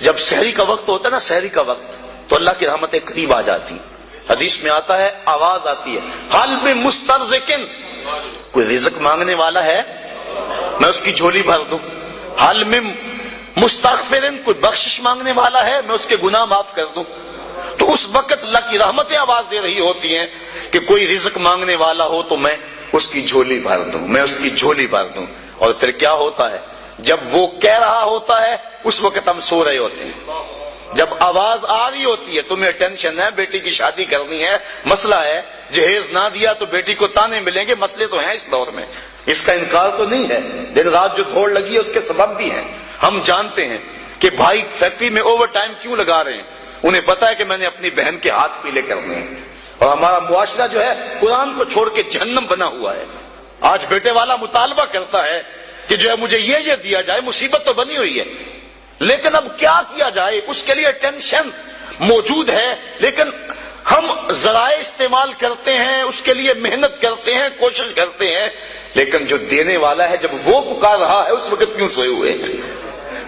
جب سحری کا وقت ہوتا ہے نا, سحری کا وقت, تو اللہ کی رحمتیں قریب آ جاتی. حدیث میں آتا ہے, آواز آتی ہے, حل میں مسترزقن, کوئی رزق مانگنے والا ہے میں اس کی جھولی بھر دوں. حل میں مستغفرن, کوئی بخشش مانگنے والا ہے میں اس کے گناہ معاف کر دوں. تو اس وقت اللہ کی رحمتیں آواز دے رہی ہوتی ہیں کہ کوئی رزق مانگنے والا ہو تو میں اس کی جھولی بھر دوں, میں اس کی جھولی بھر دوں. اور پھر کیا ہوتا ہے, جب وہ کہہ رہا ہوتا ہے اس وقت ہم سو رہے ہوتے ہیں. جب آواز آ رہی ہوتی ہے, تمہیں ٹینشن ہے, بیٹی کی شادی کرنی ہے, مسئلہ ہے, جہیز نہ دیا تو بیٹی کو تانے ملیں گے, مسئلے تو ہیں اس دور میں, اس کا انکار تو نہیں ہے. دن رات جو دوڑ لگی ہے اس کے سبب بھی ہیں. ہم جانتے ہیں کہ بھائی فیکٹری میں اوور ٹائم کیوں لگا رہے ہیں, انہیں پتا ہے کہ میں نے اپنی بہن کے ہاتھ پیلے کرنے ہیں. اور ہمارا معاشرہ جو ہے قرآن کو چھوڑ کے جہنم بنا ہوا ہے. آج بیٹے والا مطالبہ کرتا ہے کہ جو ہے مجھے یہ دیا جائے, مصیبت تو بنی ہوئی ہے, لیکن اب کیا کیا جائے, اس کے لیے ٹینشن موجود ہے, لیکن ہم ذرائع استعمال کرتے ہیں, اس کے لیے محنت کرتے ہیں, کوشش کرتے ہیں, لیکن جو دینے والا ہے جب وہ پکار رہا ہے اس وقت کیوں سوئے ہوئے ہیں؟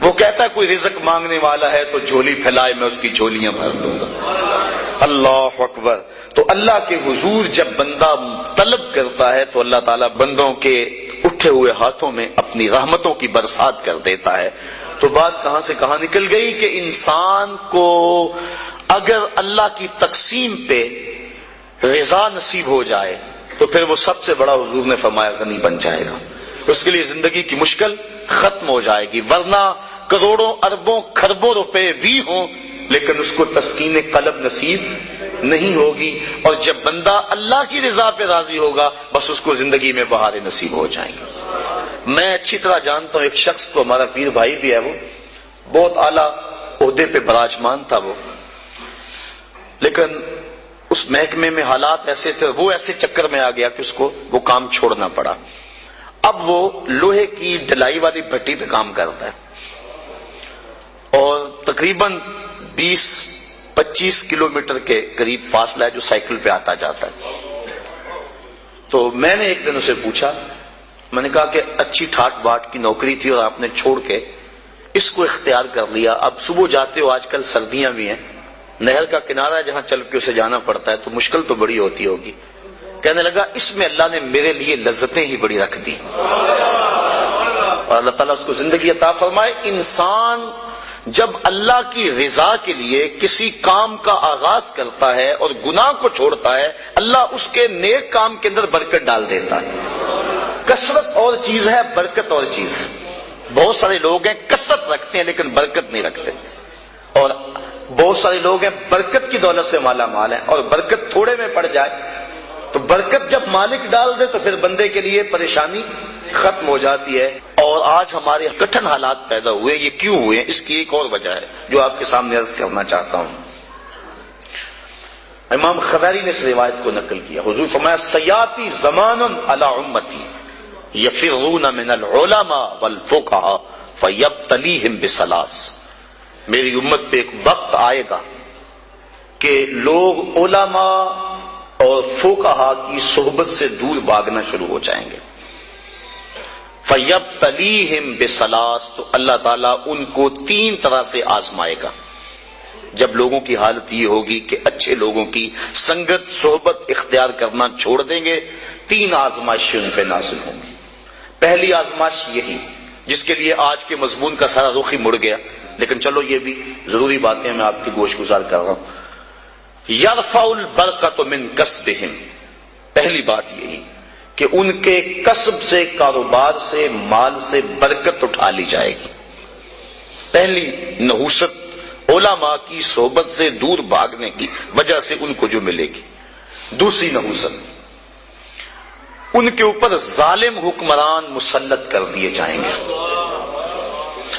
وہ کہتا ہے کوئی رزق مانگنے والا ہے تو جھولی پھیلائے, میں اس کی جھولیاں بھر دوں گا. اللہ اکبر. تو اللہ کے حضور جب بندہ طلب کرتا ہے تو اللہ تعالیٰ بندوں کے اٹھے ہوئے ہاتھوں میں اپنی رحمتوں کی برسات کر دیتا ہے. تو بات کہاں سے کہاں نکل گئی کہ انسان کو اگر اللہ کی تقسیم پہ رضا نصیب ہو جائے تو پھر وہ سب سے بڑا حضور نے فرمایا غنی بن جائے گا. اس کے لیے زندگی کی مشکل ختم ہو جائے گی, ورنہ کروڑوں اربوں کھربوں روپے بھی ہوں لیکن اس کو تسکین قلب نصیب نہیں ہوگی. اور جب بندہ اللہ کی رضا پہ راضی ہوگا بس اس کو زندگی میں بہاریں نصیب ہو جائیں گی. میں اچھی طرح جانتا ہوں ایک شخص کو, ہمارا پیر بھائی بھی ہے, وہ بہت اعلیٰ عہدے پہ براجمان تھا وہ, لیکن اس محکمے میں حالات ایسے تھے, وہ ایسے چکر میں آ گیا کہ اس کو وہ کام چھوڑنا پڑا. اب وہ لوہے کی ڈلائی والی بھٹی پہ کام کرتا ہے اور تقریباً 20-25 کلومیٹر کے قریب فاصلہ ہے جو سائیکل پہ آتا جاتا ہے. تو میں نے ایک دن اسے پوچھا, میں نے کہا کہ اچھی ٹھاٹ باٹ کی نوکری تھی اور آپ نے چھوڑ کے اس کو اختیار کر لیا, اب صبح جاتے ہو, آج کل سردیاں بھی ہیں, نہر کا کنارہ ہے جہاں چل کے اسے جانا پڑتا ہے, تو مشکل تو بڑی ہوتی ہوگی. کہنے لگا اس میں اللہ نے میرے لیے لذتیں ہی بڑی رکھ دی, اور اللہ تعالیٰ اس کو زندگی عطا فرمائے. انسان جب اللہ کی رضا کے لیے کسی کام کا آغاز کرتا ہے اور گناہ کو چھوڑتا ہے, اللہ اس کے نیک کام کے اندر برکت ڈال دیتا ہے. کثرت اور چیز ہے, برکت اور چیز ہے. بہت سارے لوگ ہیں کثرت رکھتے ہیں لیکن برکت نہیں رکھتے, اور بہت سارے لوگ ہیں برکت کی دولت سے مالا مال ہیں, اور برکت تھوڑے میں پڑ جائے تو برکت جب مالک ڈال دے تو پھر بندے کے لیے پریشانی ختم ہو جاتی ہے. اور آج ہمارے کٹھن حالات پیدا ہوئے، یہ کیوں ہوئے؟ اس کی ایک اور وجہ ہے جو آپ کے سامنے عرض کرنا چاہتا ہوں. امام خبیری نے اس روایت کو نقل کیا. حضور فرمایا سیاتی زمان علی امتی یفرون من العلماء والفقہاء فیبتلیہم بثلاث. میری امت پہ ایک وقت آئے گا کہ لوگ علماء اور فقہاء کی صحبت سے دور بھاگنا شروع ہو جائیں گے. فیبتلیہم بثلاث، تو اللہ تعالیٰ ان کو 3 طرح سے آزمائے گا. جب لوگوں کی حالت یہ ہوگی کہ اچھے لوگوں کی سنگت صحبت اختیار کرنا چھوڑ دیں گے، 3 آزمائشیں ان پہ نازل ہوں گی. پہلی آزمائش یہی جس کے لیے آج کے مضمون کا سارا رخ ہی مڑ گیا، لیکن چلو یہ بھی ضروری باتیں میں آپ کی گوش گزار کر رہا ہوں. یرفع البرکۃ من کسبہم، پہلی بات یہی کہ ان کے کسب سے، کاروبار سے، مال سے برکت اٹھا لی جائے گی. پہلی نحوست علماء کی صحبت سے دور بھاگنے کی وجہ سے ان کو جو ملے گی. دوسری نحوست، ان کے اوپر ظالم حکمران مسلط کر دیے جائیں گے.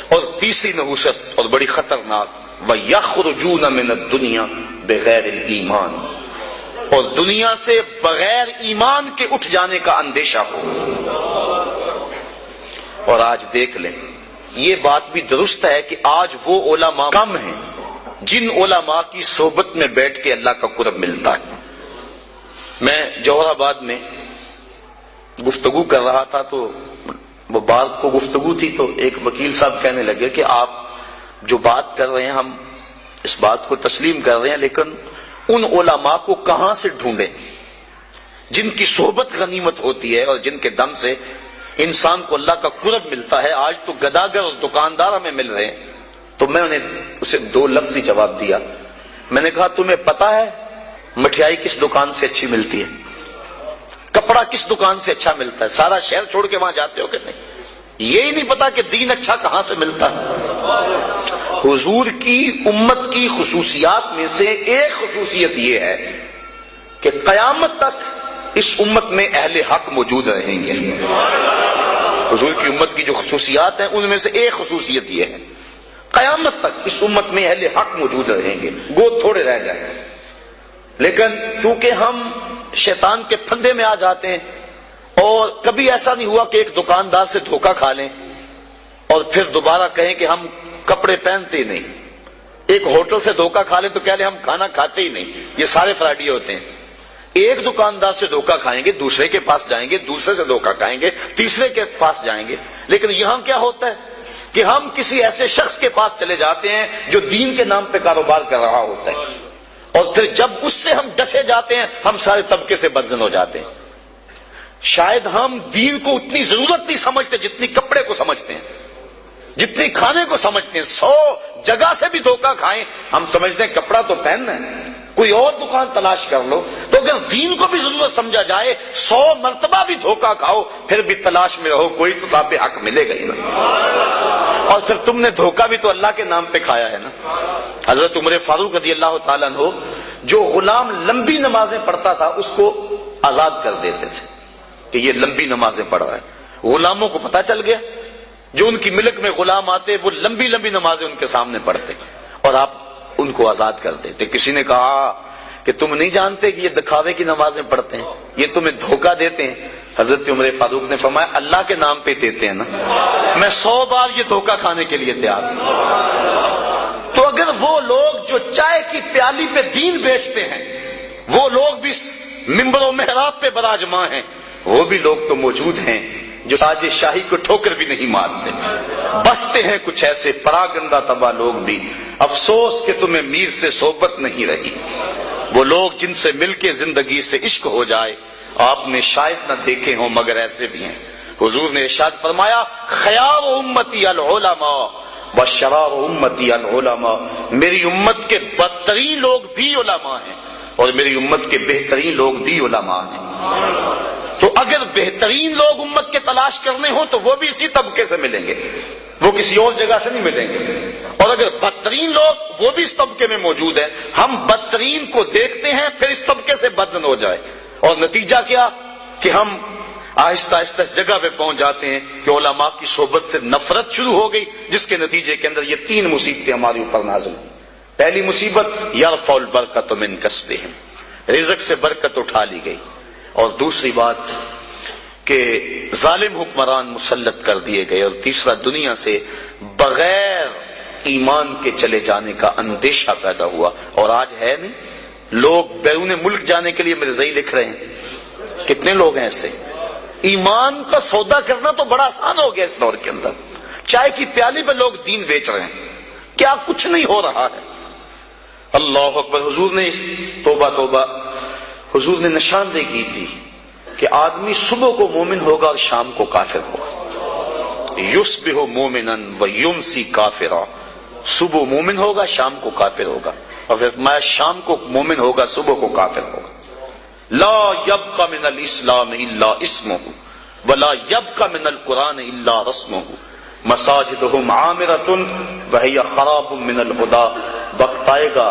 اور تیسری نحوست اور بڑی خطرناک، وَيَخْرُجُونَ مِنَ الدُّنْيَا بِغَيْرِ الْإِيمَانِ، اور دنیا سے بغیر ایمان کے اٹھ جانے کا اندیشہ ہو. اور آج دیکھ لیں، یہ بات بھی درست ہے کہ آج وہ علماء کم ہیں جن علماء کی صحبت میں بیٹھ کے اللہ کا قرب ملتا ہے. میں جوہر آباد میں گفتگو کر رہا تھا تو وہ بات کو گفتگو تھی، تو ایک وکیل صاحب کہنے لگے کہ آپ جو بات کر رہے ہیں ہم اس بات کو تسلیم کر رہے ہیں، لیکن ان علماء کو کہاں سے ڈھونڈیں جن کی صحبت غنیمت ہوتی ہے اور جن کے دم سے انسان کو اللہ کا قرب ملتا ہے. آج تو گداگر اور دکاندار ہمیں مل رہے ہیں. تو میں انہیں اسے 2 لفظی جواب دیا. میں نے کہا تمہیں پتا ہے مٹھائی کس دکان سے اچھی ملتی ہے؟ کپڑا کس دکان سے اچھا ملتا ہے؟ سارا شہر چھوڑ کے وہاں جاتے ہو کہ نہیں؟ یہی نہیں پتا کہ دین اچھا کہاں سے ملتا ہے. حضور کی امت کی خصوصیات میں سے ایک خصوصیت یہ ہے کہ قیامت تک اس امت میں اہل حق موجود رہیں گے. حضور کی امت کی جو خصوصیات ہیں ان میں سے ایک خصوصیت یہ ہے قیامت تک اس امت میں اہل حق موجود رہیں گے، گو تھوڑے رہ جائیں. لیکن چونکہ ہم شیطان کے پھندے میں آ جاتے ہیں، اور کبھی ایسا نہیں ہوا کہ ایک دکاندار سے دھوکہ کھا لیں اور پھر دوبارہ کہیں کہ ہم کپڑے پہنتے ہی نہیں. ایک ہوٹل سے دھوکہ کھا لیں تو کہہ لیں ہم کھانا کھاتے ہی نہیں. یہ سارے فراڈی ہوتے ہیں. ایک دکاندار سے دھوکہ کھائیں گے، دوسرے کے پاس جائیں گے، دوسرے سے دھوکہ کھائیں گے، تیسرے کے پاس جائیں گے. لیکن یہاں کیا ہوتا ہے کہ ہم کسی ایسے شخص کے پاس چلے جاتے ہیں جو دین کے نام پہ کاروبار کر رہا ہوتا ہے، اور پھر جب اس سے ہم ڈسے جاتے ہیں ہم سارے طبقے سے برزن ہو جاتے ہیں. شاید ہم دین کو اتنی ضرورت نہیں سمجھتے جتنی کپڑے کو سمجھتے ہیں، جتنی کھانے کو سمجھتے ہیں. 100 جگہ سے بھی دھوکہ کھائیں ہم سمجھتے ہیں کپڑا تو پہننا ہے، کوئی اور دکان تلاش کر لو. تو اگر دین کو بھی ضرورت سمجھا جائے 100 مرتبہ بھی دھوکہ کھاؤ پھر بھی تلاش میں رہو، کوئی تو صاحب حق ملے گا ہی نا. اور پھر تم نے دھوکہ بھی تو اللہ کے نام پہ کھایا ہے نا. حضرت عمر فاروق رضی اللہ تعالیٰ عنہ جو غلام لمبی نمازیں پڑھتا تھا اس کو آزاد کر دیتے تھے کہ یہ لمبی نمازیں پڑھ رہا ہے. غلاموں کو پتہ چل گیا، جو ان کی ملک میں غلام آتے وہ لمبی لمبی نمازیں ان کے سامنے پڑھتے اور آپ ان کو آزاد کر دیتے. کسی نے کہا کہ تم نہیں جانتے کہ یہ دکھاوے کی نمازیں پڑھتے ہیں، یہ تمہیں دھوکہ دیتے ہیں. حضرت عمر فاروق نے فرمایا اللہ کے نام پہ دیتے ہیں نا، میں 100 بار یہ دھوکہ کھانے کے لیے تیار ہوں. تو اگر وہ لوگ جو چائے کی پیالی پہ دین بیچتے ہیں وہ لوگ بھی منبر و محراب پہ براجماں ہیں، وہ بھی لوگ تو موجود ہیں جو تاج شاہی کو ٹھوکر بھی نہیں مارتے. بستے ہیں کچھ ایسے پراگندہ تباہ لوگ بھی، افسوس کہ تمہیں میر سے صحبت نہیں رہی. وہ لوگ جن سے مل کے زندگی سے عشق ہو جائے آپ نے شاید نہ دیکھے ہوں مگر ایسے بھی ہیں. حضور نے ارشاد فرمایا خیار امتی العلماء وشرار امتی العلماء، میری امت کے بدترین لوگ بھی علماء ہیں اور میری امت کے بہترین لوگ بھی علماء ہیں. تو اگر بہترین لوگ امت کے تلاش کرنے ہوں تو وہ بھی اسی طبقے سے ملیں گے، وہ کسی اور جگہ سے نہیں ملیں گے. اور اگر بدترین لوگ وہ بھی اس طبقے میں موجود ہیں، ہم بدترین کو دیکھتے ہیں پھر اس طبقے سے بدزن ہو جائے. اور نتیجہ کیا کہ ہم آہستہ آہستہ اس جگہ پہ پہنچ جاتے ہیں کہ علماء کی صحبت سے نفرت شروع ہو گئی، جس کے نتیجے کے اندر یہ 3 مصیبتیں ہمارے اوپر نازل ہوئی۔ پہلی مصیبت یرفع البرکۃ من کسبہم، رزق سے برکت اٹھا لی گئی، اور دوسری بات کہ ظالم حکمران مسلط کر دیے گئے، اور تیسرا دنیا سے بغیر ایمان کے چلے جانے کا اندیشہ پیدا ہوا۔ اور آج ہے نہیں، لوگ بیرون ملک جانے کے لیے مرزائی لکھ رہے ہیں، کتنے لوگ ہیں ایسے؟ ایمان کا سودا کرنا تو بڑا آسان ہو گیا اس دور کے اندر، چائے کی پیالی پہ لوگ دین بیچ رہے ہیں، کیا کچھ نہیں ہو رہا ہے۔ اللہ اکبر۔ حضور نے توبہ توبہ، حضور نے نشاندہی کی تھی کہ آدمی صبح کو مومن ہوگا اور شام کو کافر ہوگا، یصبح مومنا ویمسی کافرا، صبح مومن ہوگا شام کو کافر ہوگا، اور پھر فرمایا شام کو مومن ہوگا صبح کو کافر ہوگا۔ لا يبقى من الاسلام الا اسمه ولا يبقى من القرآن الا رسمه مساجدهم عامرة وهي خراب من الهدى۔ وقت آئے گا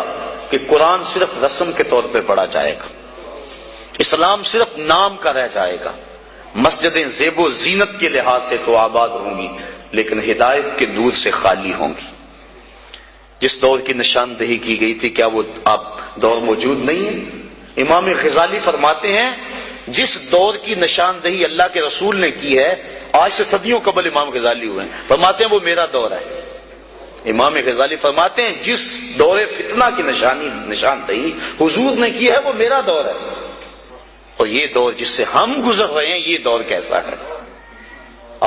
کہ قرآن صرف رسم کے طور پہ پڑھا جائے گا، اسلام صرف نام کا رہ جائے گا، مسجدیں زیب و زینت کے لحاظ سے تو آباد ہوں گی لیکن ہدایت کے نور سے خالی ہوں گی۔ جس دور کی نشاندہی کی گئی تھی، کیا وہ اب دور موجود نہیں ہے؟ امام غزالی فرماتے ہیں جس دور کی نشاندہی اللہ کے رسول نے کی ہے، آج سے صدیوں قبل امام غزالی ہوئے ہیں، فرماتے ہیں وہ میرا دور ہے۔ امام غزالی فرماتے ہیں جس دور فتنہ کی نشاندہی حضور نے کی ہے وہ میرا دور ہے، اور یہ دور جس سے ہم گزر رہے ہیں یہ دور کیسا ہے؟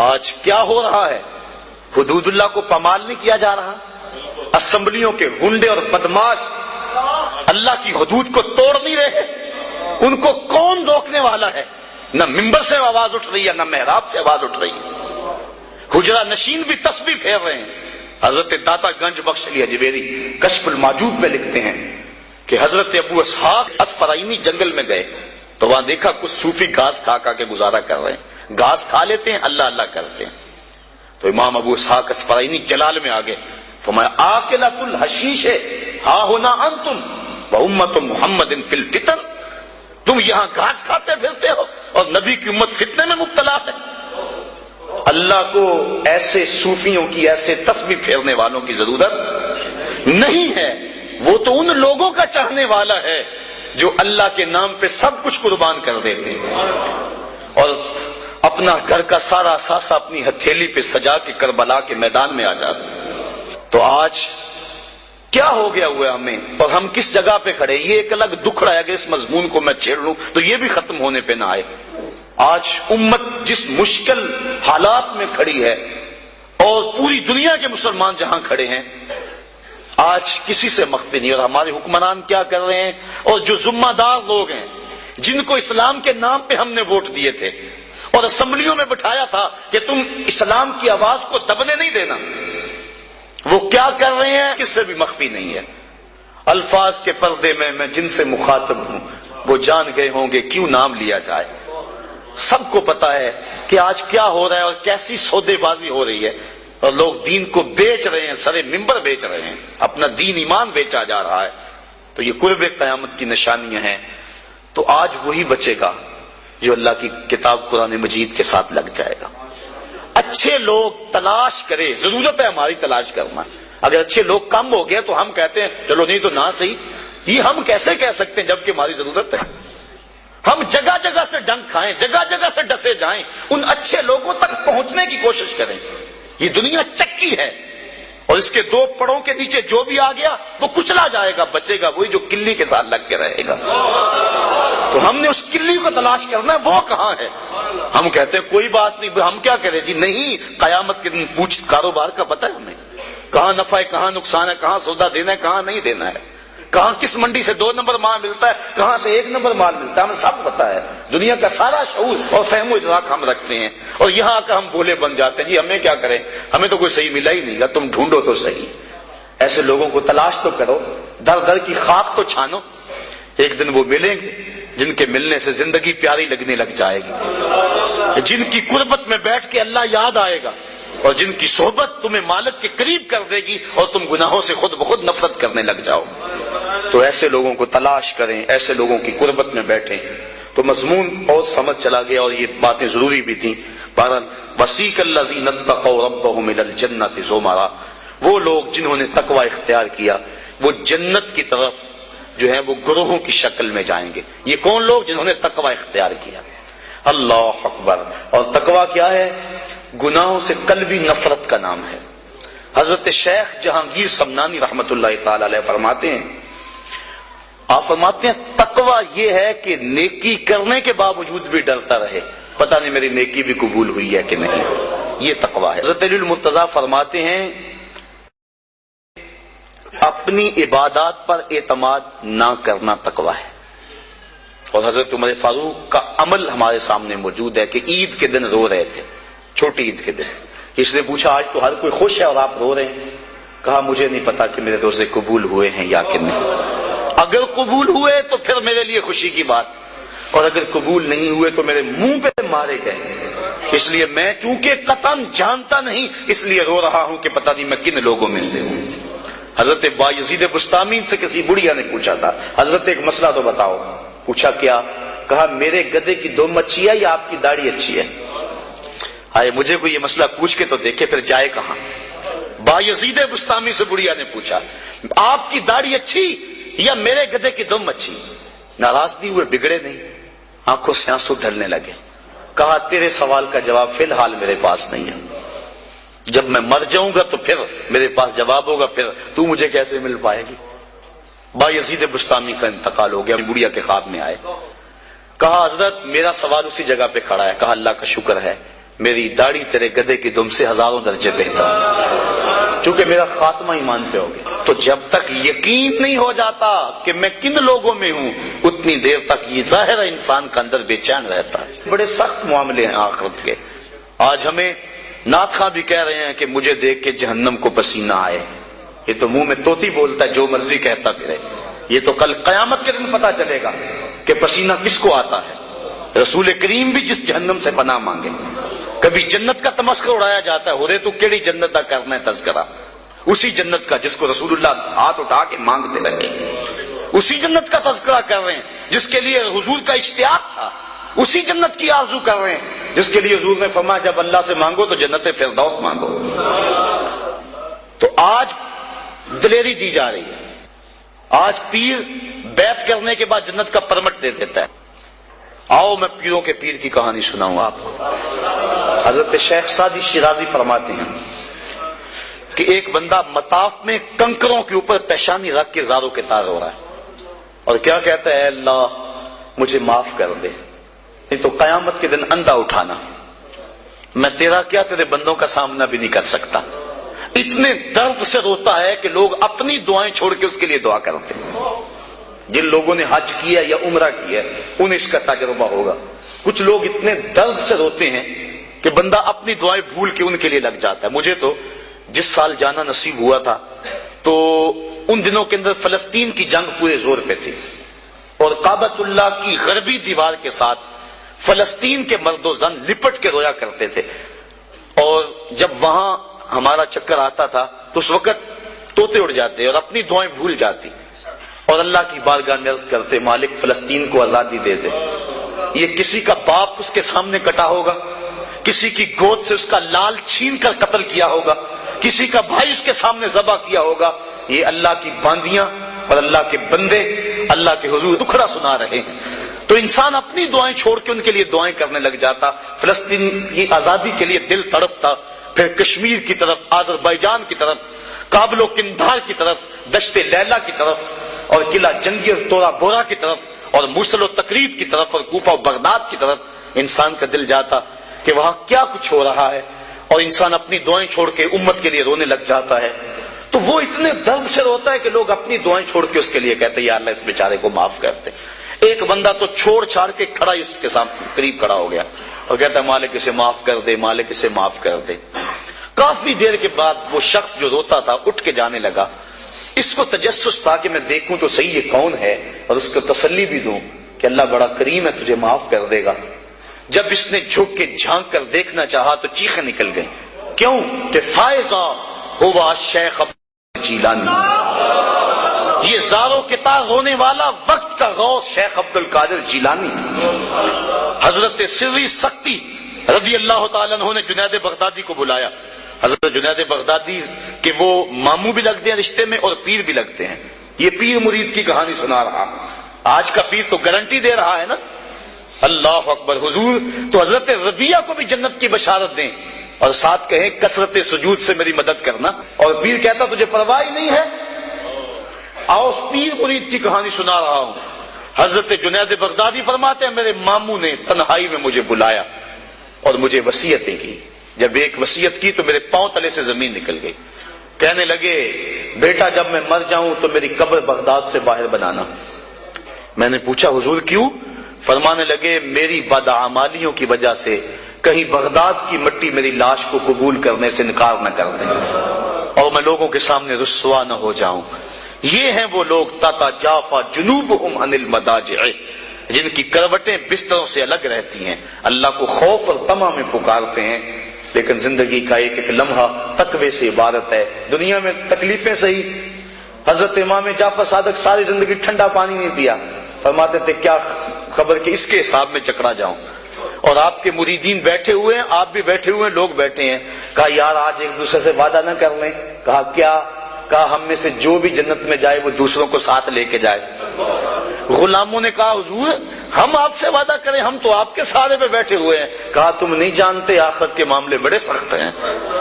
آج کیا ہو رہا ہے؟ حدود اللہ کو پامال نہیں کیا جا رہا، اسمبلیوں کے گنڈے اور بدماش اللہ کی حدود کو توڑ نہیں رہے، ان کو کون روکنے والا ہے؟ نہ ممبر سے آواز اٹھ رہی ہے نہ محراب سے آواز اٹھ رہی ہے، حجرہ نشین بھی تسبیح پھیر رہے ہیں۔ حضرت داتا گنج بخش علی اجمیری کشف الماجوب میں لکھتے ہیں کہ حضرت ابو اسحاق اسفرائینی جنگل میں گئے تو وہاں دیکھا کچھ صوفی گھاس کھا کھا کے گزارا کر رہے ہیں، گھاس کھا لیتے ہیں اللہ اللہ کرتے ہیں۔ تو امام ابو اسحاق اسفرائینی جلال میں آگے فرمایا آکلۃ الحشیش ہا ہونا انتم وامت محمد فی الفتن، تم یہاں گھاس کھاتے پھرتے ہو اور نبی کی امت فتنے میں مبتلا ہے۔ اللہ کو ایسے صوفیوں کی، ایسے تسبیح پھیرنے والوں کی ضرورت نہیں ہے، وہ تو ان لوگوں کا چاہنے والا ہے جو اللہ کے نام پہ سب کچھ قربان کر دیتے ہیں اور اپنا گھر کا سارا اثاثہ اپنی ہتھیلی پہ سجا کے کربلا کے میدان میں آ جاتے ہیں۔ تو آج کیا ہو گیا ہوا ہمیں اور ہم کس جگہ پہ کھڑے؟ یہ ایک الگ دکھ رہا ہے، اگر اس مضمون کو میں چھیڑ لوں تو یہ بھی ختم ہونے پہ نہ آئے۔ آج امت جس مشکل حالات میں کھڑی ہے اور پوری دنیا کے مسلمان جہاں کھڑے ہیں، آج کسی سے مخفی نہیں، اور ہمارے حکمران کیا کر رہے ہیں، اور جو ذمہ دار لوگ ہیں جن کو اسلام کے نام پہ ہم نے ووٹ دیے تھے اور اسمبلیوں میں بٹھایا تھا کہ تم اسلام کی آواز کو دبنے نہیں دینا، وہ کیا کر رہے ہیں کس سے بھی مخفی نہیں ہے۔ الفاظ کے پردے میں جن سے مخاطب ہوں وہ جان گئے ہوں گے کیوں نام لیا جائے۔ سب کو پتا ہے کہ آج کیا ہو رہا ہے اور کیسی سودے بازی ہو رہی ہے، اور لوگ دین کو بیچ رہے ہیں، سرے ممبر بیچ رہے ہیں، اپنا دین ایمان بیچا جا رہا ہے۔ تو یہ قرب قیامت کی نشانیاں ہیں۔ تو آج وہی بچے گا جو اللہ کی کتاب قرآن مجید کے ساتھ لگ جائے گا۔ اچھے لوگ تلاش کرے، ضرورت ہے ہماری تلاش کرنا۔ اگر اچھے لوگ کم ہو گئے تو ہم کہتے ہیں چلو نہیں تو نہ صحیح، یہ ہم کیسے کہہ سکتے ہیں جبکہ ہماری ضرورت ہے؟ ہم جگہ جگہ سے ڈنک کھائیں، جگہ جگہ سے ڈسے جائیں، ان اچھے لوگوں تک پہنچنے کی کوشش کریں۔ یہ دنیا چکی ہے اور اس کے دو پڑوں کے نیچے جو بھی آ گیا وہ کچلا جائے گا، بچے گا وہی جو کلی کے ساتھ لگ کے رہے گا۔ تو ہم نے اس کلی کو تلاش کرنا ہے، وہ کہاں ہے؟ ہم کہتے ہیں کوئی بات نہیں، ہم کیا کریں جی؟ نہیں، قیامت کے دن پوچھ کاروبار کا پتہ ہے ہمیں، کہاں نفع ہے کہاں نقصان ہے، کہاں سودا دینا ہے کہاں نہیں دینا ہے، کہاں کس منڈی سے 2 نمبر مال ملتا ہے کہاں سے 1 نمبر مال ملتا ہے، ہمیں سب پتا ہے۔ دنیا کا سارا شعور اور فہم و ادراک ہم رکھتے ہیں، اور یہاں آ کر ہم بولے بن جاتے ہیں جی ہمیں کیا کریں، ہمیں تو کوئی صحیح ملا ہی نہیں گا، تم ڈھونڈو تو صحیح۔ ایسے لوگوں کو تلاش تو کرو، در در کی خاک تو چھانو، ایک دن وہ ملیں گے جن کے ملنے سے زندگی پیاری لگنے لگ جائے گی، جن کی قربت میں بیٹھ کے اللہ یاد آئے گا، اور جن کی صحبت تمہیں مالک کے قریب کر دے گی اور تم گناہوں سے خود بخود نفرت کرنے لگ جاؤ۔ تو ایسے لوگوں کو تلاش کریں، ایسے لوگوں کی قربت میں بیٹھیں، تو مضمون اور سمجھ چلا گیا اور یہ باتیں ضروری بھی تھیں. بہرحال وسیق الذین اتقوا ربهم الی الجنۃ زمرا، وہ لوگ جنہوں نے تقوی اختیار کیا وہ جنت کی طرف جو ہے وہ گروہوں کی شکل میں جائیں گے. یہ کون لوگ؟ جنہوں نے تقوی اختیار کیا. اللہ اکبر. اور تقوی کیا ہے؟ گناہوں سے قلبی نفرت کا نام ہے. حضرت شیخ جہانگیر سمنانی رحمت اللہ تعالی علیہ فرماتے ہیں، آپ فرماتے ہیں تقوی یہ ہے کہ نیکی کرنے کے باوجود بھی ڈرتا رہے، پتہ نہیں میری نیکی بھی قبول ہوئی ہے کہ نہیں. یہ تقوی ہے. حضرت علی المرتضیٰ فرماتے ہیں اپنی عبادات پر اعتماد نہ کرنا تقوی ہے. اور حضرت عمر فاروق کا عمل ہمارے سامنے موجود ہے کہ عید کے دن رو رہے تھے، چھوٹی عید کے دن. اس نے پوچھا آج تو ہر کوئی خوش ہے اور آپ رو رہے ہیں؟ کہا مجھے نہیں پتا کہ میرے روزے قبول ہوئے ہیں یا کہ نہیں. اگر قبول ہوئے تو پھر میرے لیے خوشی کی بات، اور اگر قبول نہیں ہوئے تو میرے منہ پہ مارے گئے. اس لیے میں چونکہ قطعاً جانتا نہیں اس لیے رو رہا ہوں کہ پتہ نہیں میں کن لوگوں میں سے ہوں. حضرت بایزید بسطامی سے کسی بڑھیا نے پوچھا تھا، حضرت ایک مسئلہ تو بتاؤ. پوچھا کیا؟ کہا میرے گدھے کی دم اچھی ہے یا آپ کی داڑھی اچھی ہے؟ آئے مجھے کوئی یہ مسئلہ پوچھ کے تو دیکھے پھر جائے کہاں. بایزید بسطامی سے بڑھیا نے پوچھا آپ کی داڑھی اچھی یا میرے گدھے کی دم اچھی؟ ناراض نہیں ہوئے، بگڑے نہیں، آنکھوں سے آنسو ڈھلنے لگے. کہا تیرے سوال کا جواب فی الحال میرے پاس نہیں ہے، جب میں مر جاؤں گا تو پھر میرے پاس جواب ہوگا، پھر تو مجھے کیسے مل پائے گی. بایزید بسطامی کا انتقال ہو گیا، بڑھیا کے خواب میں آئے. کہا حضرت میرا سوال اسی جگہ پہ کھڑا ہے. کہا اللہ کا شکر ہے میری داڑھی تیرے گدھے کی دم سے ہزاروں درجے بہتر ہے، چونکہ میرا خاتمہ ایمان پہ ہو گیا. تو جب تک یقین نہیں ہو جاتا کہ میں کن لوگوں میں ہوں اتنی دیر تک یہ ظاہر انسان کا اندر بے چین رہتا ہے. بڑے سخت معاملے ہیں آخرت کے. آج ہمیں نعت خواں بھی کہہ رہے ہیں کہ مجھے دیکھ کے جہنم کو پسینہ آئے. یہ تو منہ میں طوطی بولتا ہے، جو مرضی کہتا پھرے. یہ تو کل قیامت کے دن پتا چلے گا کہ پسینہ کس کو آتا ہے. رسول کریم بھی جس جہنم سے پناہ مانگے. کبھی جنت کا تمسخر اڑایا جاتا ہے، ہو رہے تو کیڑی جنت کا کرنا ہے تذکرہ، اسی جنت کا جس کو رسول اللہ ہاتھ اٹھا کے مانگتے رہے. اسی جنت کا تذکرہ کر رہے ہیں جس کے لیے حضور کا اشتیاق تھا. اسی جنت کی آرزو کر رہے ہیں جس کے لیے حضور نے فرمایا جب اللہ سے مانگو تو جنت فردوس مانگو. تو آج دلیری دی جا رہی ہے. آج پیر بیعت کرنے کے بعد جنت کا پرمٹ دے دیتا ہے. آؤ میں پیروں کے پیر کی کہانی سناؤں آپ کو. حضرت شیخ سعدی شیرازی فرماتے ہیں کہ ایک بندہ مطاف میں کنکروں کے اوپر پیشانی رکھ کے زاروں کے تار ہو رہا ہے اور کیا کہتا ہے، اللہ مجھے معاف کر دے نہیں تو قیامت کے دن اندھا اٹھانا، میں تیرا کیا تیرے بندوں کا سامنا بھی نہیں کر سکتا. اتنے درد سے روتا ہے کہ لوگ اپنی دعائیں چھوڑ کے اس کے لیے دعا کرتے ہیں. جن لوگوں نے حج کیا یا عمرہ کیا انہیں اس کا تجربہ ہوگا. کچھ لوگ اتنے درد سے روتے ہیں کہ بندہ اپنی دعائیں بھول کے ان کے لیے لگ جاتا ہے. مجھے تو جس سال جانا نصیب ہوا تھا تو ان دنوں کے اندر فلسطین کی جنگ پورے زور پہ تھی اور کعبۃ اللہ کی غربی دیوار کے ساتھ فلسطین کے مرد و زن لپٹ کے رویا کرتے تھے. اور جب وہاں ہمارا چکر آتا تھا تو اس وقت طوطے اڑ جاتے اور اپنی دعائیں بھول جاتی اور اللہ کی بارگاہ میں عرض کرتے مالک فلسطین کو آزادی دے دے. یہ کسی کا باپ اس کے سامنے کٹا ہوگا، کسی کی گود سے اس کا لال چھین کر قتل کیا ہوگا، کسی کا بھائی اس کے سامنے ذبح کیا ہوگا. یہ اللہ کی باندیاں اور اللہ کے بندے اللہ کے حضور دکھڑا سنا رہے ہیں. تو انسان اپنی دعائیں چھوڑ کے ان کے لیے دعائیں کرنے لگ جاتا. فلسطین کی آزادی کے لیے دل تڑپتا، پھر کشمیر کی طرف، آذربائیجان کی طرف، کابل و قندھار کی طرف، دشت لیلا کی طرف اور قلعہ جنگی اور تورا بورا کی طرف اور موصل و تقریب کی طرف اور کوفہ و بغداد کی طرف انسان کا دل جاتا کہ وہاں کیا کچھ ہو رہا ہے اور انسان اپنی دعائیں چھوڑ کے امت کے لیے رونے لگ جاتا ہے. تو وہ اتنے درد سے روتا ہے کہ لوگ اپنی دعائیں چھوڑ کے اس کے لیے کہتے ہیں یا اللہ اس بیچارے کو معاف کرتے. ایک بندہ تو چھوڑ چھاڑ کے کھڑا ہی اس کے سامنے قریب کھڑا ہو گیا اور کہتا ہے مالک اسے معاف کر دے، مالک اسے معاف کر دے. کافی دیر کے بعد وہ شخص جو روتا تھا اٹھ کے جانے لگا. اس کو تجسس تھا کہ میں دیکھوں تو صحیح یہ کون ہے اور اس کو تسلی بھی دوں کہ اللہ بڑا کریم ہے تجھے معاف کر دے گا. جب اس نے جھک کے جھانک کر دیکھنا چاہا تو چیخیں نکل گئیں. کیوں کہ فائزہ ہوا شیخ جیلانی. یہ زاروں کے تار رونے والا وقت کا غوث شیخ عبد القادر جیلانی، حضرت سری سختی رضی اللہ تعالیٰ عنہ نے جنید بغدادی کو بلایا. حضرت جنید بغدادی کہ وہ ماموں بھی لگتے ہیں رشتے میں اور پیر بھی لگتے ہیں. یہ پیر مرید کی کہانی سنا رہا. آج کا پیر تو گارنٹی دے رہا ہے نا. اللہ اکبر. حضور تو حضرت ربیہ کو بھی جنت کی بشارت دیں اور ساتھ کہیں کثرت سجود سے میری مدد کرنا. اور پیر کہتا تجھے پرواہ ہی نہیں ہے. آؤ پیر مرید کی کہانی سنا رہا ہوں. حضرت جنید بغدادی فرماتے ہیں میرے ماموں نے تنہائی میں مجھے بلایا اور مجھے وصیتیں کی. جب ایک وصیت کی تو میرے پاؤں تلے سے زمین نکل گئی. کہنے لگے بیٹا جب میں مر جاؤں تو میری قبر بغداد سے باہر بنانا. میں نے پوچھا حضور کیوں؟ فرمانے لگے میری بدعمالیوں کی وجہ سے کہیں بغداد کی مٹی میری لاش کو قبول کرنے سے انکار نہ کر دیں اور میں لوگوں کے سامنے رسوا نہ ہو جاؤں. یہ ہیں وہ لوگ تتجافا جنوبہم عن المضاجع، جن کی کروٹیں بستروں سے الگ رہتی ہیں، اللہ کو خوف اور طمع میں پکارتے ہیں، لیکن زندگی کا ایک ایک لمحہ تقوی سے عبارت ہے. دنیا میں تکلیفیں سہی. حضرت امام جعفر صادق ساری زندگی ٹھنڈا پانی نہیں پیا. فرماتے تھے کیا خبر کہ اس کے حساب میں چکرا جاؤں. اور آپ کے مریدین بیٹھے ہوئے ہیں، آپ بھی بیٹھے ہوئے ہیں، لوگ بیٹھے ہیں. کہا یار آج ایک دوسرے سے وعدہ نہ کر لیں. کہا کیا؟ کہا ہم میں سے جو بھی جنت میں جائے وہ دوسروں کو ساتھ لے کے جائے. غلاموں نے کہا حضور ہم آپ سے وعدہ کریں، ہم تو آپ کے سہارے پہ بیٹھے ہوئے ہیں. کہا تم نہیں جانتے آخرت کے معاملے بڑے سخت ہیں.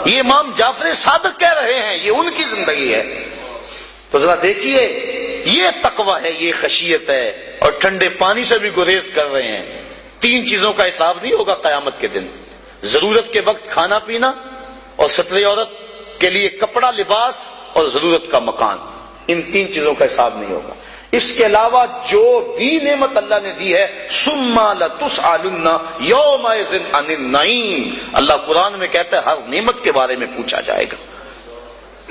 یہ امام جعفر صادق کہہ رہے ہیں، یہ ان کی زندگی ہے. تو ذرا دیکھیے یہ تقوی ہے، یہ خشیت ہے. اور ٹھنڈے پانی سے بھی گریز کر رہے ہیں. 3 چیزوں کا حساب نہیں ہوگا قیامت کے دن. ضرورت کے وقت کھانا پینا اور ستر عورت کے لیے کپڑا لباس اور ضرورت کا مکان. ان 3 چیزوں کا حساب نہیں ہوگا. اس کے علاوہ جو بھی نعمت اللہ نے دی ہے ثم لتسألن یومئذ عن النعیم، اللہ قرآن میں کہتا ہے ہر نعمت کے بارے میں پوچھا جائے گا.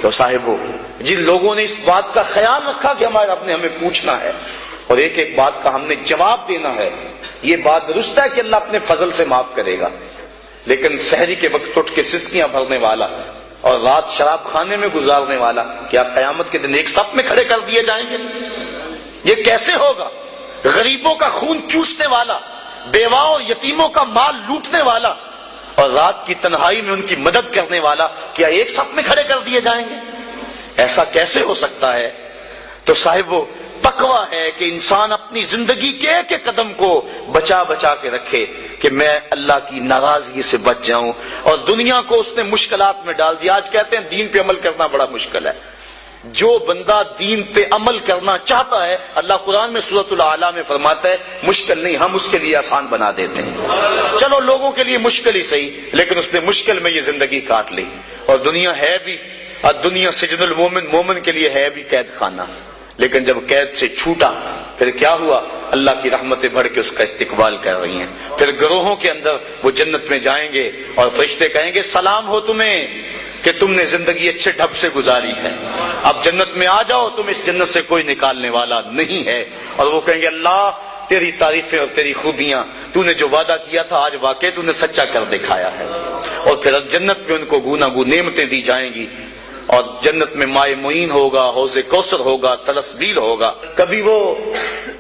تو صاحبو جن لوگوں نے اس بات کا خیال رکھا کہ ہمارے رب نے ہمیں پوچھنا ہے اور ایک ایک بات کا ہم نے جواب دینا ہے، یہ بات درست ہے کہ اللہ اپنے فضل سے معاف کرے گا. لیکن سحری کے وقت اٹھ کے سسکیاں بھرنے والا اور رات شراب خانے میں گزارنے والا کیا قیامت کے دن ایک صف میں کھڑے کر دیے جائیں گے؟ یہ کیسے ہوگا؟ غریبوں کا خون چوسنے والا، بیواؤں اور یتیموں کا مال لوٹنے والا اور رات کی تنہائی میں ان کی مدد کرنے والا کیا ایک صف میں کھڑے کر دیے جائیں گے؟ ایسا کیسے ہو سکتا ہے؟ تو صاحب وہ تقویٰ ہے کہ انسان اپنی زندگی کے ایک ایک قدم کو بچا بچا کے رکھے کہ میں اللہ کی ناراضگی سے بچ جاؤں. اور دنیا کو اس نے مشکلات میں ڈال دیا. آج کہتے ہیں دین پہ عمل کرنا بڑا مشکل ہے. جو بندہ دین پہ عمل کرنا چاہتا ہے اللہ قرآن میں سورۃ الاعلیٰ میں فرماتا ہے مشکل نہیں، ہم اس کے لیے آسان بنا دیتے ہیں. چلو لوگوں کے لیے مشکل ہی صحیح، لیکن اس نے مشکل میں یہ زندگی کاٹ لی. اور دنیا ہے بھی، اور دنیا سجن المومن، مومن کے لیے ہے بھی قید خانہ. لیکن جب قید سے چھوٹا پھر کیا ہوا؟ اللہ کی رحمتیں بڑھ کے اس کا استقبال کر رہی ہیں. پھر گروہوں کے اندر وہ جنت میں جائیں گے اور فرشتے کہیں گے سلام ہو تمہیں کہ تم نے زندگی اچھے ڈھب سے گزاری ہے، اب جنت میں آ جاؤ، تم اس جنت سے کوئی نکالنے والا نہیں ہے. اور وہ کہیں گے اللہ تیری تعریفیں اور تیری خوبیاں، تو نے جو وعدہ کیا تھا آج واقعی تو نے سچا کر دکھایا ہے. اور پھر جنت میں ان کو گوناگو نعمتیں دی جائیں گی اور جنت میں مائے معین ہوگا، حوض کوثر ہوگا، سلسبیل ہوگا. کبھی وہ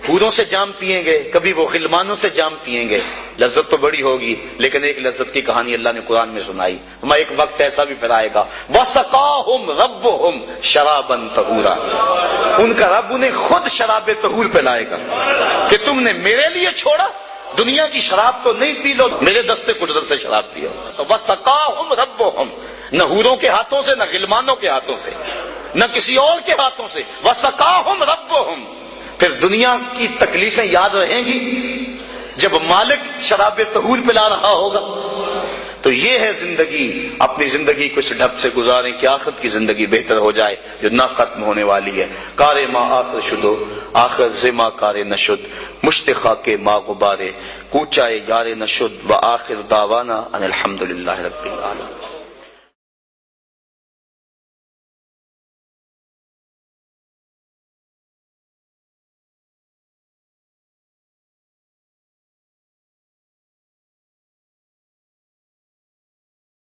حوروں سے جام پیئیں گے، کبھی وہ غلمانوں سے جام پیئیں گے. لذت تو بڑی ہوگی، لیکن ایک لذت کی کہانی اللہ نے قرآن میں سنائی. ہمیں ایک وقت ایسا بھی پھر آئے گا وَسَقَاهُمْ رَبُّهُمْ شَرَابًا طَهُورًا، ان کا رب انہیں خود شراب طہور پلائے گا کہ تم نے میرے لیے چھوڑا، دنیا کی شراب تو نہیں پی لو، میرے دستے قدرت سے شراب پیو. تو وَسَقَاهُمْ رَبُّهُمْ، نہ حوروں کے ہاتھوں سے، نہ غلمانوں کے ہاتھوں سے، نہ کسی اور کے ہاتھوں سے. وَسَقَاهُمْ رَبُّهُمْ. پھر دنیا کی تکلیفیں یاد رہیں گی جب مالک شراب طہور پلا رہا ہوگا. تو یہ ہے زندگی. اپنی زندگی کو اس ڈھب سے گزاریں کہ آخرت کی زندگی بہتر ہو جائے جو نہ ختم ہونے والی ہے. کار ما آخر شدو آخر زما کار نشد، مشتخا کے ما غبارے کوچائے یار نشد، و آخر دعوانا ان الحمدللہ رب العالمین.